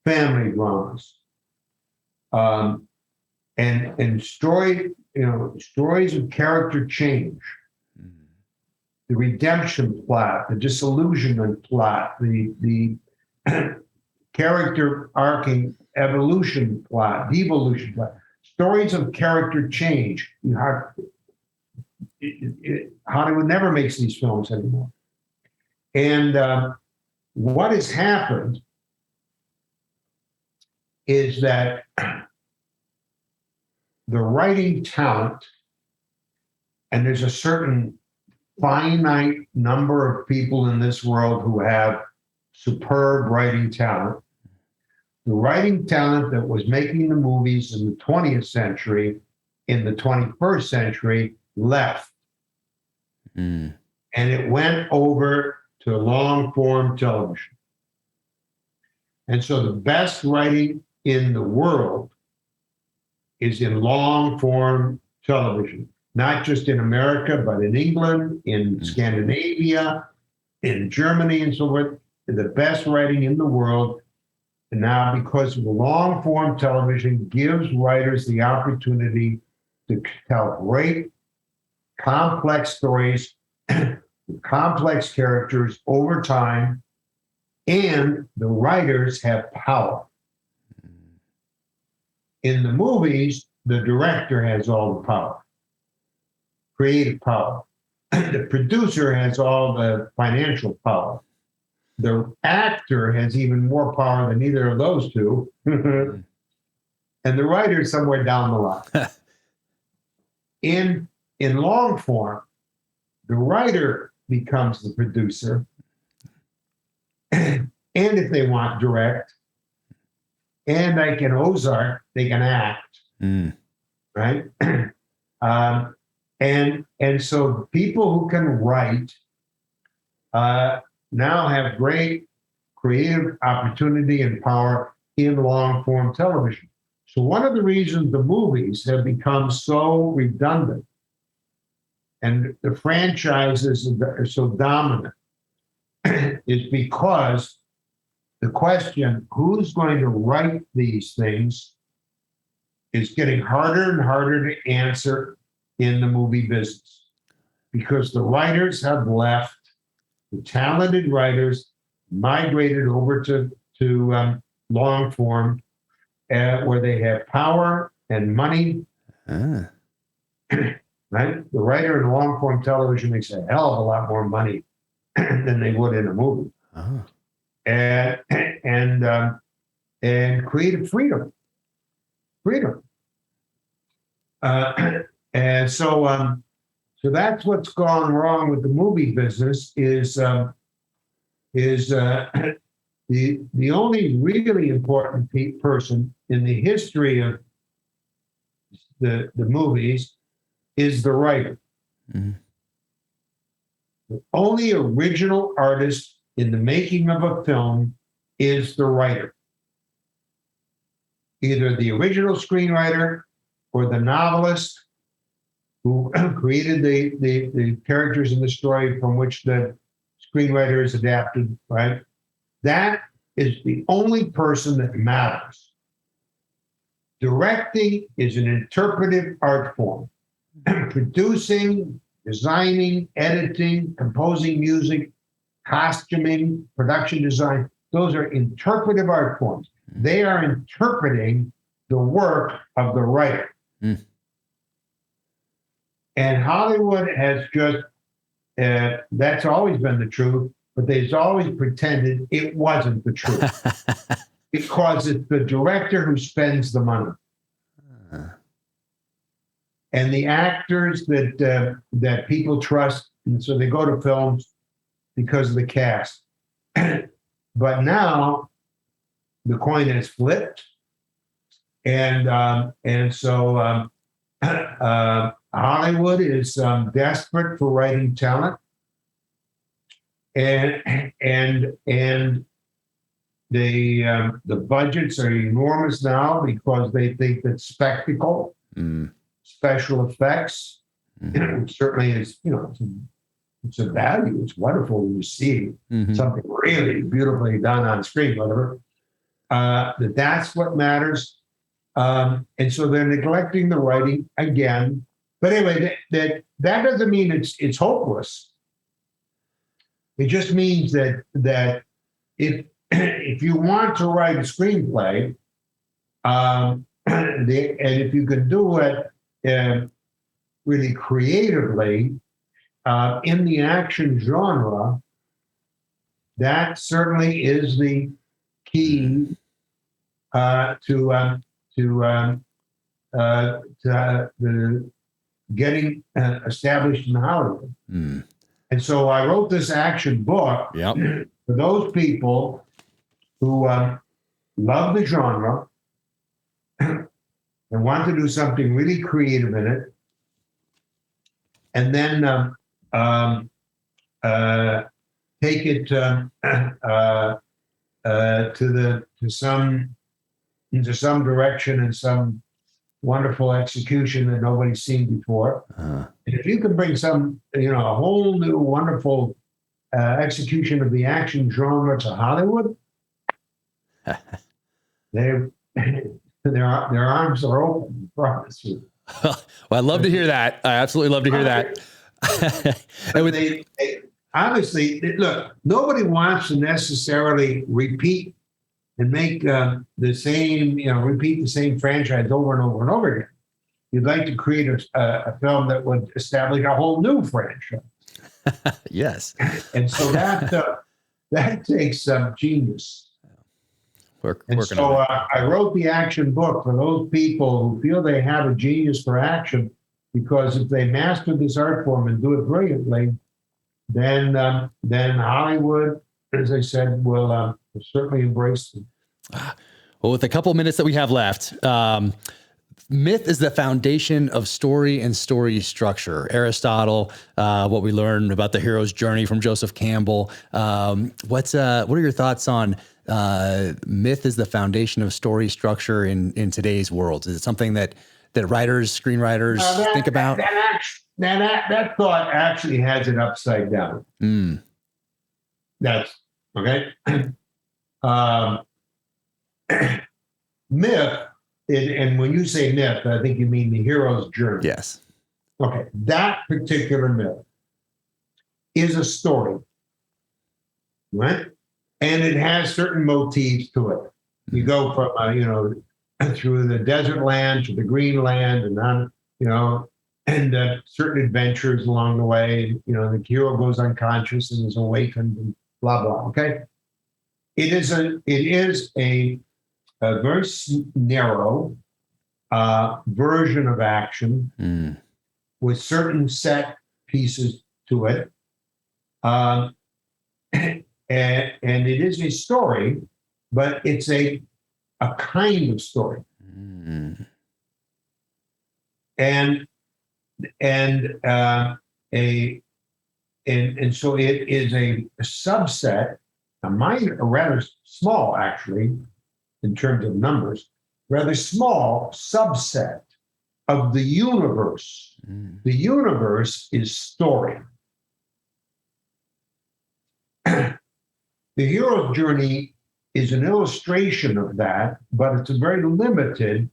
family dramas, and stories of character change, the redemption plot, the disillusionment plot, the character arcing evolution plot, devolution plot, stories of character change. Hollywood never makes these films anymore. And what has happened is that the writing talent, and there's a certain finite number of people in this world who have superb writing talent. The writing talent that was making the movies in the 20th century, in the 21st century, left. And it went over to long form television. And so the best writing in the world is in long form television, not just in America, but in England, in Scandinavia, in Germany, and so forth. The best writing in the world. And now, because of the long form television, gives writers the opportunity to tell great, complex stories, complex characters over time, and the writers have power. In the movies, the director has all the power, creative power. the producer has all the financial power. The actor has even more power than either of those two. And the writer is somewhere down the line. In long form, the writer becomes the producer. And if they want direct, and like in Ozark, they can act. Right? And so people who can write now have great creative opportunity and power in long form television. So one of the reasons the movies have become so redundant and the franchises are so dominant is because the question, who's going to write these things, is getting harder and harder to answer in the movie business, because the writers have left. The talented writers migrated over to long form, where they have power and money. Right? The writer in long form television makes a hell of a lot more money than they would in a movie. And creative freedom. And so that's what's gone wrong with the movie business is the only really important person in the history of the movies is the writer. The only original artist in the making of a film is the writer. Either the original screenwriter or the novelist who created the characters in the story from which the screenwriter is adapted, right? That is the only person that matters. Directing is an interpretive art form. Producing, designing, editing, composing music, costuming, production design, those are interpretive art forms. They are interpreting the work of the writer. And Hollywood has just, that's always been the truth, but they've always pretended it wasn't the truth. Because it's the director who spends the money. And the actors that people trust, and so they go to films because of the cast. But now the coin has flipped, and so Hollywood is desperate for writing talent, and the budgets are enormous now because they think that spectacle, special effects, certainly is, it's a value. It's wonderful when you see something really beautifully done on screen, whatever. That's what matters. And so they're neglecting the writing again. But anyway, that doesn't mean it's hopeless. It just means that if you want to write a screenplay, and if you can do it really creatively in the action genre, that certainly is the key to the getting established in Hollywood. And so I wrote this action book for those people who love the genre and want to do something really creative in it, and then take it into some direction and some wonderful execution that nobody's seen before. And if you can bring some, a whole new wonderful execution of the action genre to Hollywood, their arms are open, I promise you. Well, I'd love to hear that. I absolutely love to hear that. Honestly, look, nobody wants to necessarily repeat and make the same, repeat the same franchise over and over and over again. You'd like to create a film that would establish a whole new franchise. Yes. And so that takes some genius. And Working so on it. I wrote the action book for those people who feel they have a genius for action, because if they master this art form and do it brilliantly, then Hollywood, as I said, will certainly embrace them. Well, with a couple minutes that we have left, myth is the foundation of story and story structure. Aristotle, what we learned about the hero's journey from Joseph Campbell. What are your thoughts on myth is the foundation of story structure in today's world? Is it something that writers, screenwriters think about? That thought actually has it upside down. Mm. That's okay. Myth, and when you say myth, I think you mean the hero's journey. Yes. Okay, that particular myth is a story, right? And it has certain motifs to it. You go from through the desert land to the green land, and on and certain adventures along the way. The hero goes unconscious and is awakened, and blah blah. Okay, it is a very narrow version of action with certain set pieces to it. And it is a story, but it's a kind of story. And so it is a subset, a rather small actually, in terms of numbers, rather small subset of the universe. The universe is story. The hero's journey is an illustration of that, but it's a very limited,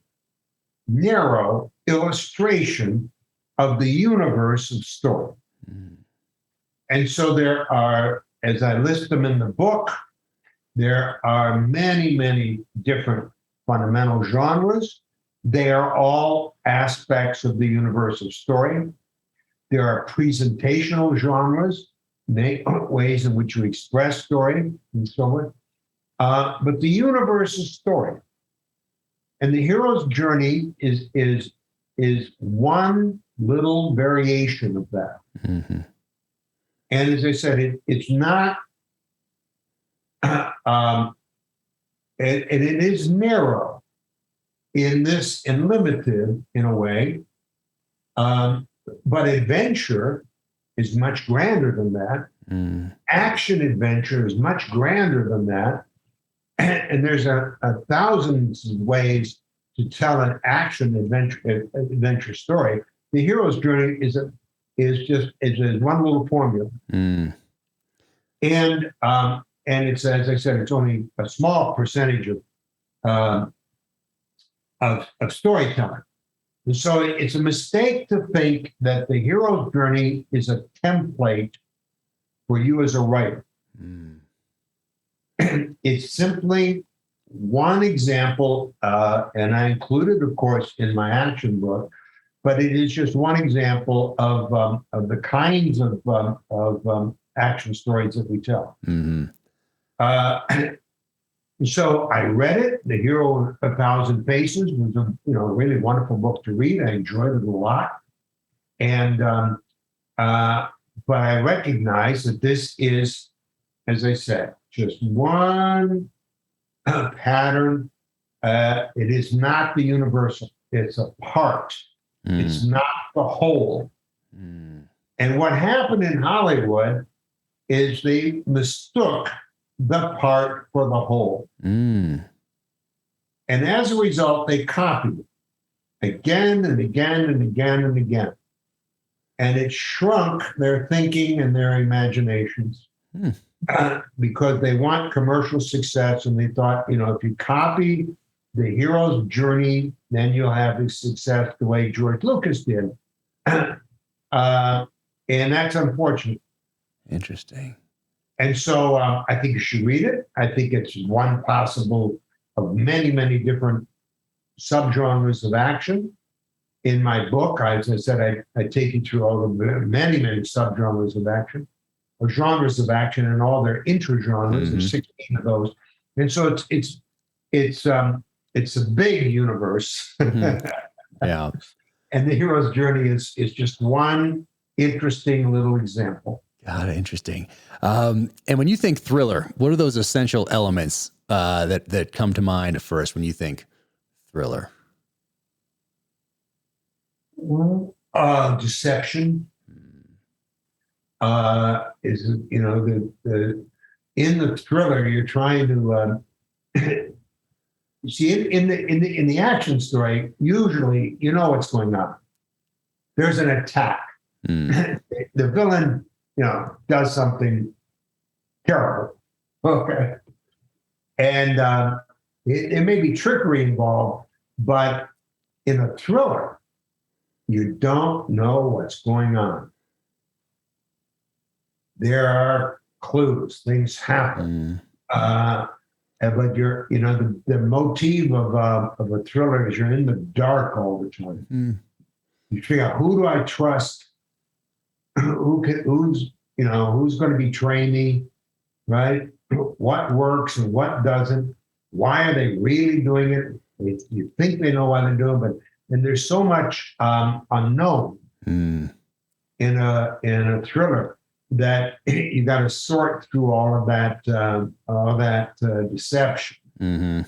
narrow illustration of the universe of story. And so there are, as I list them in the book, there are many, many different fundamental genres. They are all aspects of the universe of story. There are presentational genres, ways in which you express story, and so on. But the universe is story. And the hero's journey is one little variation of that. Mm-hmm. And as I said, it's not, and it is narrow and limited in a way, but adventure is much grander than that. Action adventure is much grander than that. And there's a thousands of ways to tell an action adventure story. The hero's journey is one little formula. And it's, as I said, it's only a small percentage of storytelling. And so it's a mistake to think that the hero's journey is a template for you as a writer. It's simply one example, and I included, of course, in my action book, but it is just one example of the kinds of action stories that we tell. So I read it. The Hero of 1,000 Faces was a really wonderful book to read. I enjoyed it a lot, and but I recognize that this is, as I said, just one pattern. It is not the universal. It's a part. It's not the whole. And what happened in Hollywood is they mistook the part for the whole. And as a result, they copied it again and again and again and again. And it shrunk their thinking and their imaginations because they want commercial success. And they thought, if you copy the hero's journey, then you'll have the success the way George Lucas did. And that's unfortunate. Interesting. And so I think you should read it. I think it's one possible of many, many different subgenres of action. in my book, as I said, I take you through all the many, many subgenres of action, or genres of action, and all their intergenres. There's 16 of those, and so it's a big universe. Yeah. And the hero's journey is just one interesting little example. God, interesting. And when you think thriller, what are those essential elements that come to mind first when you think thriller? Deception is, the in the thriller you're trying to you see in the action story, usually you know what's going on. There's an attack. The villain, does something terrible. Okay. And it may be trickery involved, but in a thriller, you don't know what's going on. There are clues, things happen. But you're, the motif of a thriller is you're in the dark all the time. You figure out, who do I trust? Who's going to betray me, right? What works and what doesn't? Why are they really doing it? You think they know why they're doing, and there's so much unknown in a thriller that you got to sort through all of that deception. And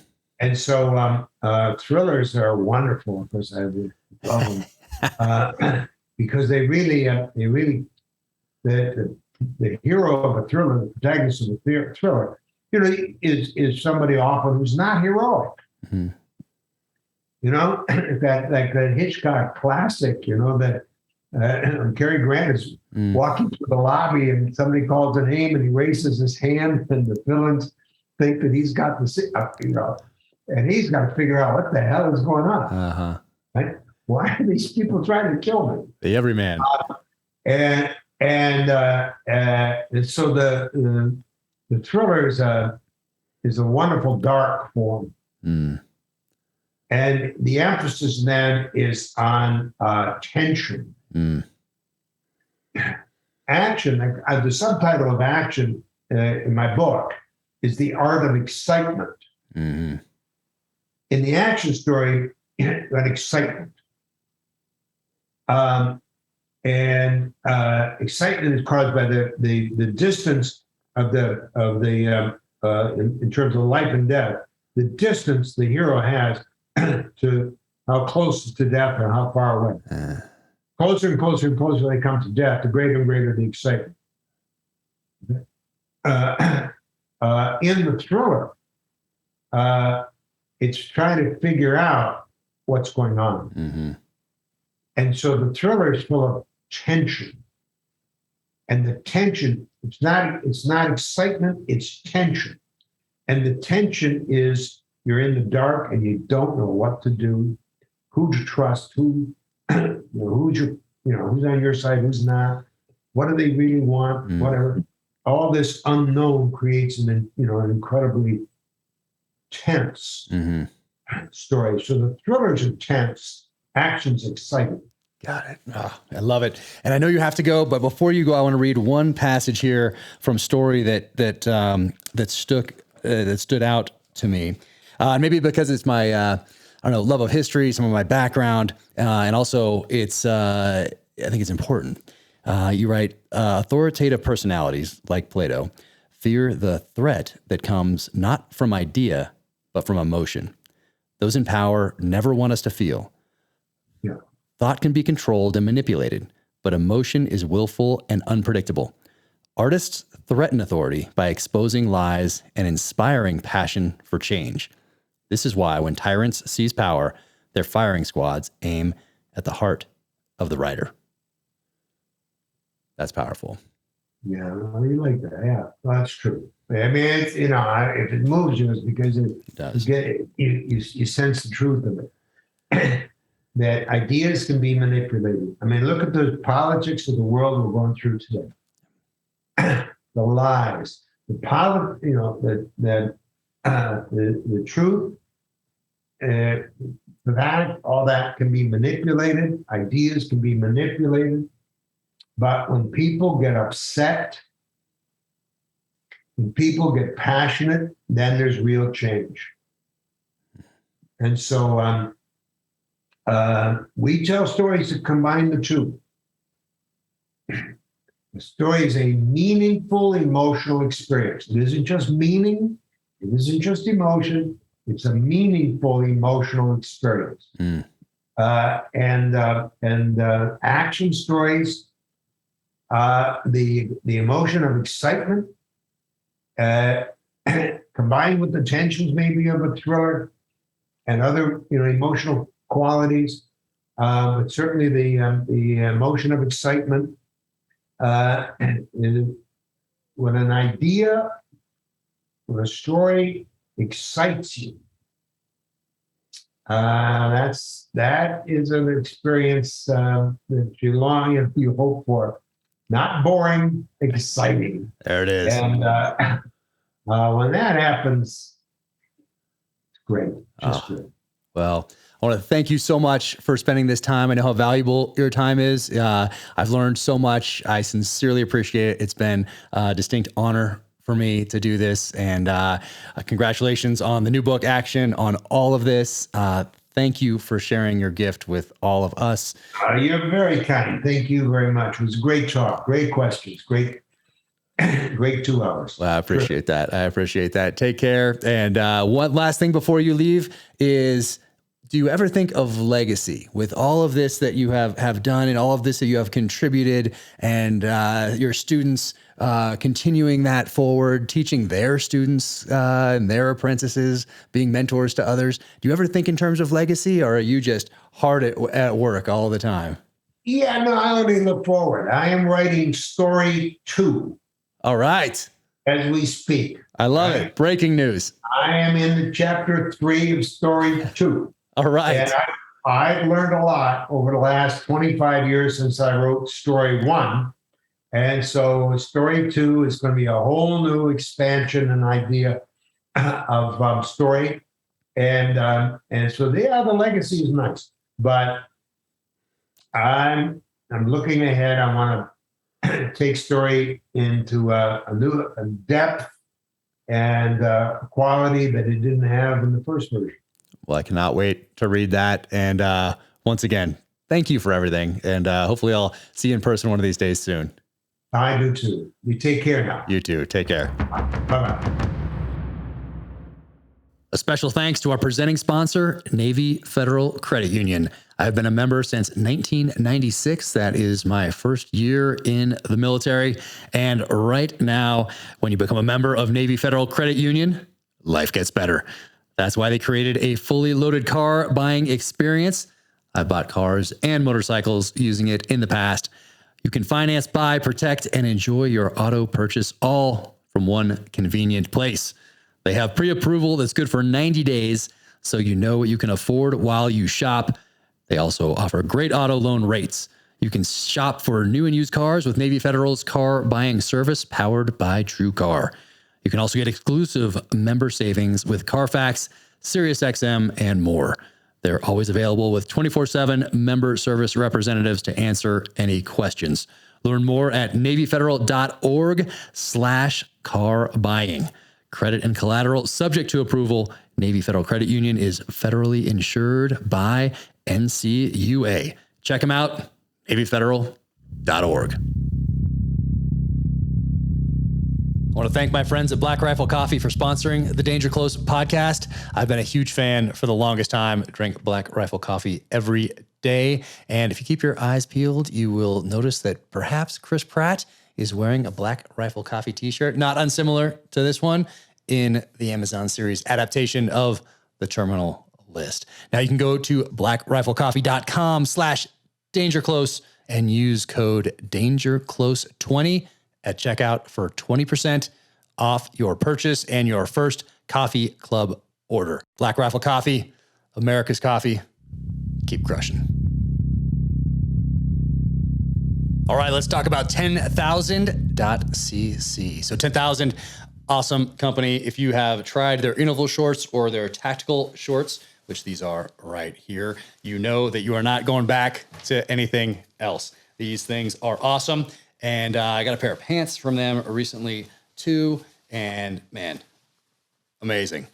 so thrillers are wonderful, because I love them because they really the hero of a thriller, the protagonist of a thriller, is somebody often who's not heroic. That Hitchcock classic, that Cary Grant is walking through the lobby and somebody calls a name and he raises his hand and the villains think that he's got and he's got to figure out what the hell is going on. Right? Why are these people trying to kill me? The everyman. And so the thriller is a wonderful dark form. And the emphasis then is on tension. Action, the subtitle of action in my book is The Art of Excitement. In the action story, an excitement. And excitement is caused by the distance of in terms of life and death, the distance the hero has to how close to death or how far away. Closer and closer and closer they come to death, the greater and greater the excitement. In the thriller, it's trying to figure out what's going on. And so the thriller is full of tension. And the tension, it's not excitement, it's tension. And the tension is you're in the dark and you don't know what to do, who to trust, who's on your side, who's not, what do they really want, whatever. All this unknown creates an incredibly tense story. So the thrillers are tense, action's exciting. Got it. Oh, I love it. And I know you have to go, but before you go, I want to read one passage here from Story that stood out to me. Maybe because it's my love of history, some of my background, and also I think it's important. You write, authoritative personalities like Plato fear the threat that comes not from idea, but from emotion. Those in power never want us to feel. Yeah. Thought can be controlled and manipulated, but emotion is willful and unpredictable. Artists threaten authority by exposing lies and inspiring passion for change. This is why when tyrants seize power, their firing squads aim at the heart of the writer. That's powerful. Yeah, you like that. Yeah, well, that's true. I mean, it's, if it moves you, it's because it does. You sense the truth of it. That ideas can be manipulated. I mean, look at the politics of the world we're going through today. The lies, the truth. all that can be manipulated. Ideas can be manipulated. But when people get upset, when people get passionate, then there's real change. And so we tell stories that combine the two. The story is a meaningful emotional experience. It isn't just meaning. It isn't just emotion. It's a meaningful emotional experience. And action stories, the emotion of excitement, combined with the tensions maybe of a thriller and other emotional qualities, but certainly the emotion of excitement. When an idea or a story excites you, that is an experience that you hope for. Not boring, exciting. There it is. And when that happens, it's great. Just great. Well, I want to thank you so much for spending this time. I know how valuable your time is. I've learned so much. I sincerely appreciate it. It's been a distinct honor for me to do this. And congratulations on the new book, Action, on all of this. Thank you for sharing your gift with all of us. You're very kind. Thank you very much. It was a great talk, great questions, great 2 hours. Well, I appreciate that. I appreciate that. Take care. And one last thing before you leave is, do you ever think of legacy with all of this that you have done and all of this that you have contributed, and your students continuing that forward, teaching their students and their apprentices, being mentors to others? Do you ever think in terms of legacy, or are you just hard at work all the time? Yeah, no, I only look forward. I am writing story 2. All right. As we speak. I love it. Breaking news. I am in chapter 3 of story 2. All right. And I've learned a lot over the last 25 years since I wrote story 1. And so story 2 is going to be a whole new expansion and idea of story. And so the legacy is nice. But I'm looking ahead. I want to take story into a new depth and quality that it didn't have in the first version. Well, I cannot wait to read that. And once again, thank you for everything. And hopefully I'll see you in person one of these days soon. I do too. You take care now. You too. Take care. Bye-bye. A special thanks to our presenting sponsor, Navy Federal Credit Union. I've been a member since 1996. That is my first year in the military. And right now, when you become a member of Navy Federal Credit Union, life gets better. That's why they created a fully loaded car buying experience. I've bought cars and motorcycles using it in the past. You can finance, buy, protect, and enjoy your auto purchase all from one convenient place. They have pre-approval that's good for 90 days, so you know what you can afford while you shop. They also offer great auto loan rates. You can shop for new and used cars with Navy Federal's car buying service powered by TrueCar. You can also get exclusive member savings with Carfax, SiriusXM, and more. They're always available with 24/7 member service representatives to answer any questions. Learn more at NavyFederal.org/car buying. Credit and collateral subject to approval. Navy Federal Credit Union is federally insured by NCUA. Check them out, NavyFederal.org. I want to thank my friends at Black Rifle Coffee for sponsoring the Danger Close podcast. I've been a huge fan for the longest time. Drink Black Rifle Coffee every day. And if you keep your eyes peeled, you will notice that perhaps Chris Pratt is wearing a Black Rifle Coffee t-shirt, not unsimilar to this one, in the Amazon series adaptation of The Terminal List. Now you can go to blackriflecoffee.com/dangerclose and use code DangerClose20 at checkout for 20% off your purchase and your first coffee club order. Black Rifle Coffee, America's coffee. Keep crushing. All right, let's talk about 10,000.cc. So 10,000, awesome company. If you have tried their interval shorts or their tactical shorts, which these are right here, you know that you are not going back to anything else. These things are awesome. And I got a pair of pants from them recently too. And man, amazing.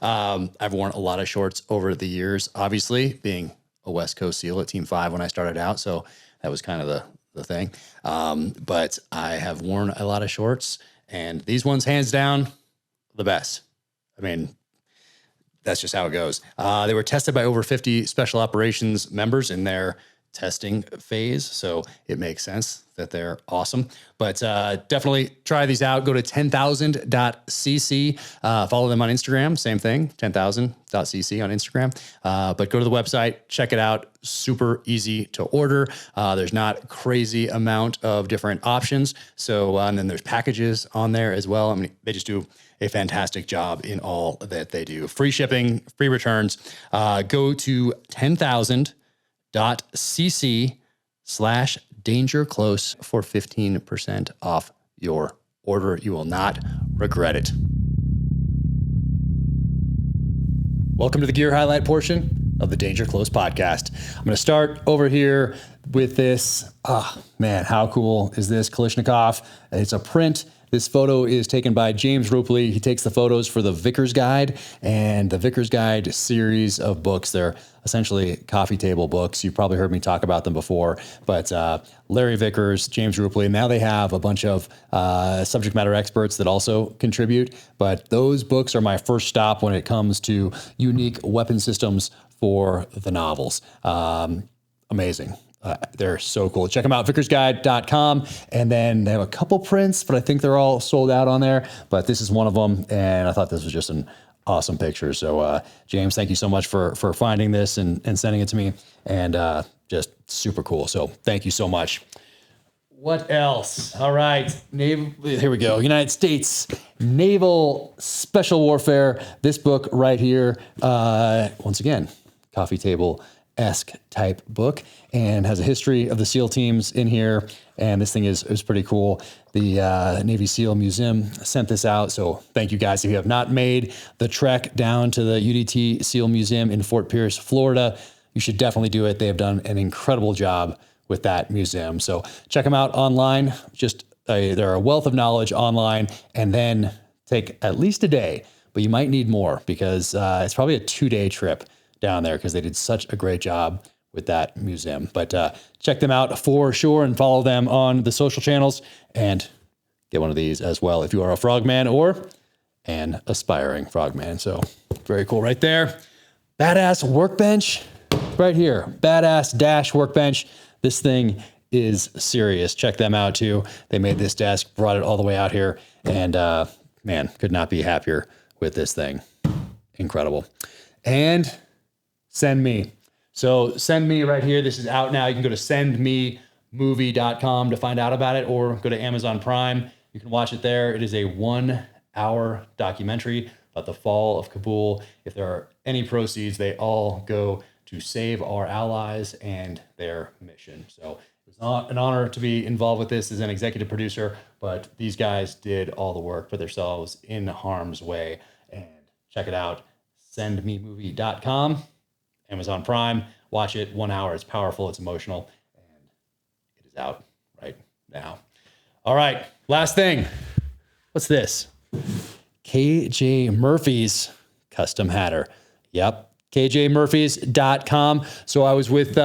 I've worn a lot of shorts over the years, obviously being a West Coast SEAL at Team 5 when I started out. So that was kind of the thing. But I have worn a lot of shorts, and these ones, hands down, the best. I mean, that's just how it goes. They were tested by over 50 special operations members in their testing phase, so it makes sense that they're awesome. But definitely try these out. Go to 10,000.cc. Follow them on Instagram. Same thing, 10,000.cc on Instagram. But go to the website, check it out. Super easy to order. There's not crazy amount of different options. So, and then there's packages on there as well. I mean, they just do a fantastic job in all that they do. Free shipping, free returns. Go to 10,000.cc/Danger Close for 15% off your order. You will not regret it. Welcome to the gear highlight portion of the Danger Close podcast. I'm going to start over here with this. Oh man, how cool is this Kalashnikov? It's a print. This photo is taken by James Rupley. He takes the photos for the Vickers Guide and the Vickers Guide series of books. They're essentially coffee table books. You've probably heard me talk about them before, but Larry Vickers, James Rupley, now they have a bunch of subject matter experts that also contribute. But those books are my first stop when it comes to unique weapon systems for the novels. Amazing. They're so cool. Check them out, vickersguide.com. And then they have a couple prints, but I think they're all sold out on there. But this is one of them. And I thought this was just an awesome picture. So, James, thank you so much for finding this and sending it to me. And just super cool. So thank you so much. What else? All right. Here we go. United States Naval Special Warfare. This book right here. Once again, coffee table-esque type book, and has a history of the SEAL teams in here. And this thing is pretty cool. The Navy SEAL Museum sent this out. So thank you guys. If you have not made the trek down to the UDT SEAL Museum in Fort Pierce, Florida, you should definitely do it. They have done an incredible job with that museum. So check them out online. Just they're a wealth of knowledge online, and then take at least a day, but you might need more because it's probably a 2-day trip down there because they did such a great job with that museum. But check them out for sure and follow them on the social channels and get one of these as well if you are a frogman or an aspiring frogman. So very cool right there. Badass workbench right here. Badass dash workbench. This thing is serious. Check them out too. They made this desk, brought it all the way out here, and man, could not be happier with this thing. Incredible. And Send Me. So Send Me right here. This is out now. You can go to sendmemovie.com to find out about it, or go to Amazon Prime. You can watch it there. It is a 1-hour documentary about the fall of Kabul. If there are any proceeds, they all go to save our allies and their mission. So it's not an honor to be involved with this as an executive producer, but these guys did all the work, put themselves in harm's way. And check it out, sendmemovie.com. Amazon Prime. Watch it. 1 hour. It's powerful. It's emotional. And it is out right now. All right. Last thing. What's this? KJ Murphy's custom hatter. Yep. KJMurphys.com. So I was with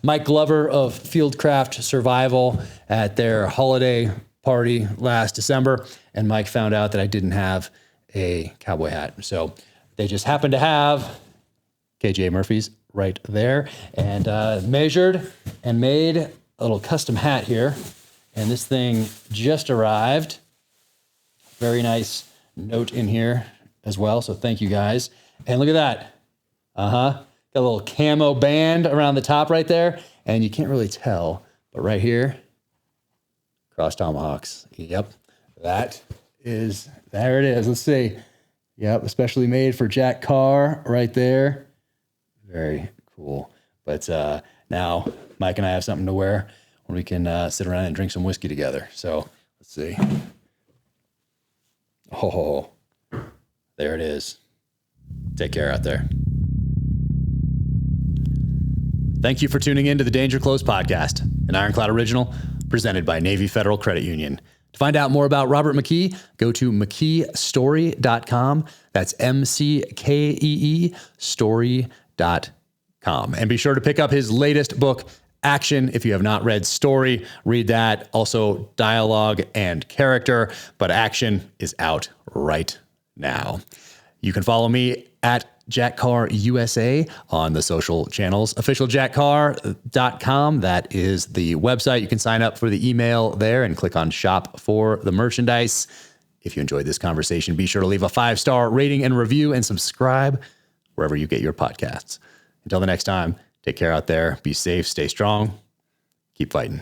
Mike Glover of Fieldcraft Survival at their holiday party last December. And Mike found out that I didn't have a cowboy hat. So they just happened to have KJ Murphy's right there, and measured and made a little custom hat here. And this thing just arrived. Very nice note in here as well. So thank you guys. And look at that. Got a little camo band around the top right there. And you can't really tell, but right here, cross tomahawks. Yep. There it is. Let's see. Yep. Especially made for Jack Carr right there. Very cool. But now Mike and I have something to wear when we can sit around and drink some whiskey together. So let's see. Oh, there it is. Take care out there. Thank you for tuning in to the Danger Close podcast, an Ironclad original presented by Navy Federal Credit Union. To find out more about Robert McKee, go to mckeestory.com. That's MCKEE story.com. And be sure to pick up his latest book, Action. If you have not read Story, read that. Also Dialogue and Character, but Action is out right now. You can follow me at Jack Carr USA on the social channels, officialjackcarr.com. That is the website. You can sign up for the email there and click on shop for the merchandise. If you enjoyed this conversation, be sure to leave a 5-star rating and review and subscribe wherever you get your podcasts. Until the next time, take care out there. Be safe, stay strong, keep fighting.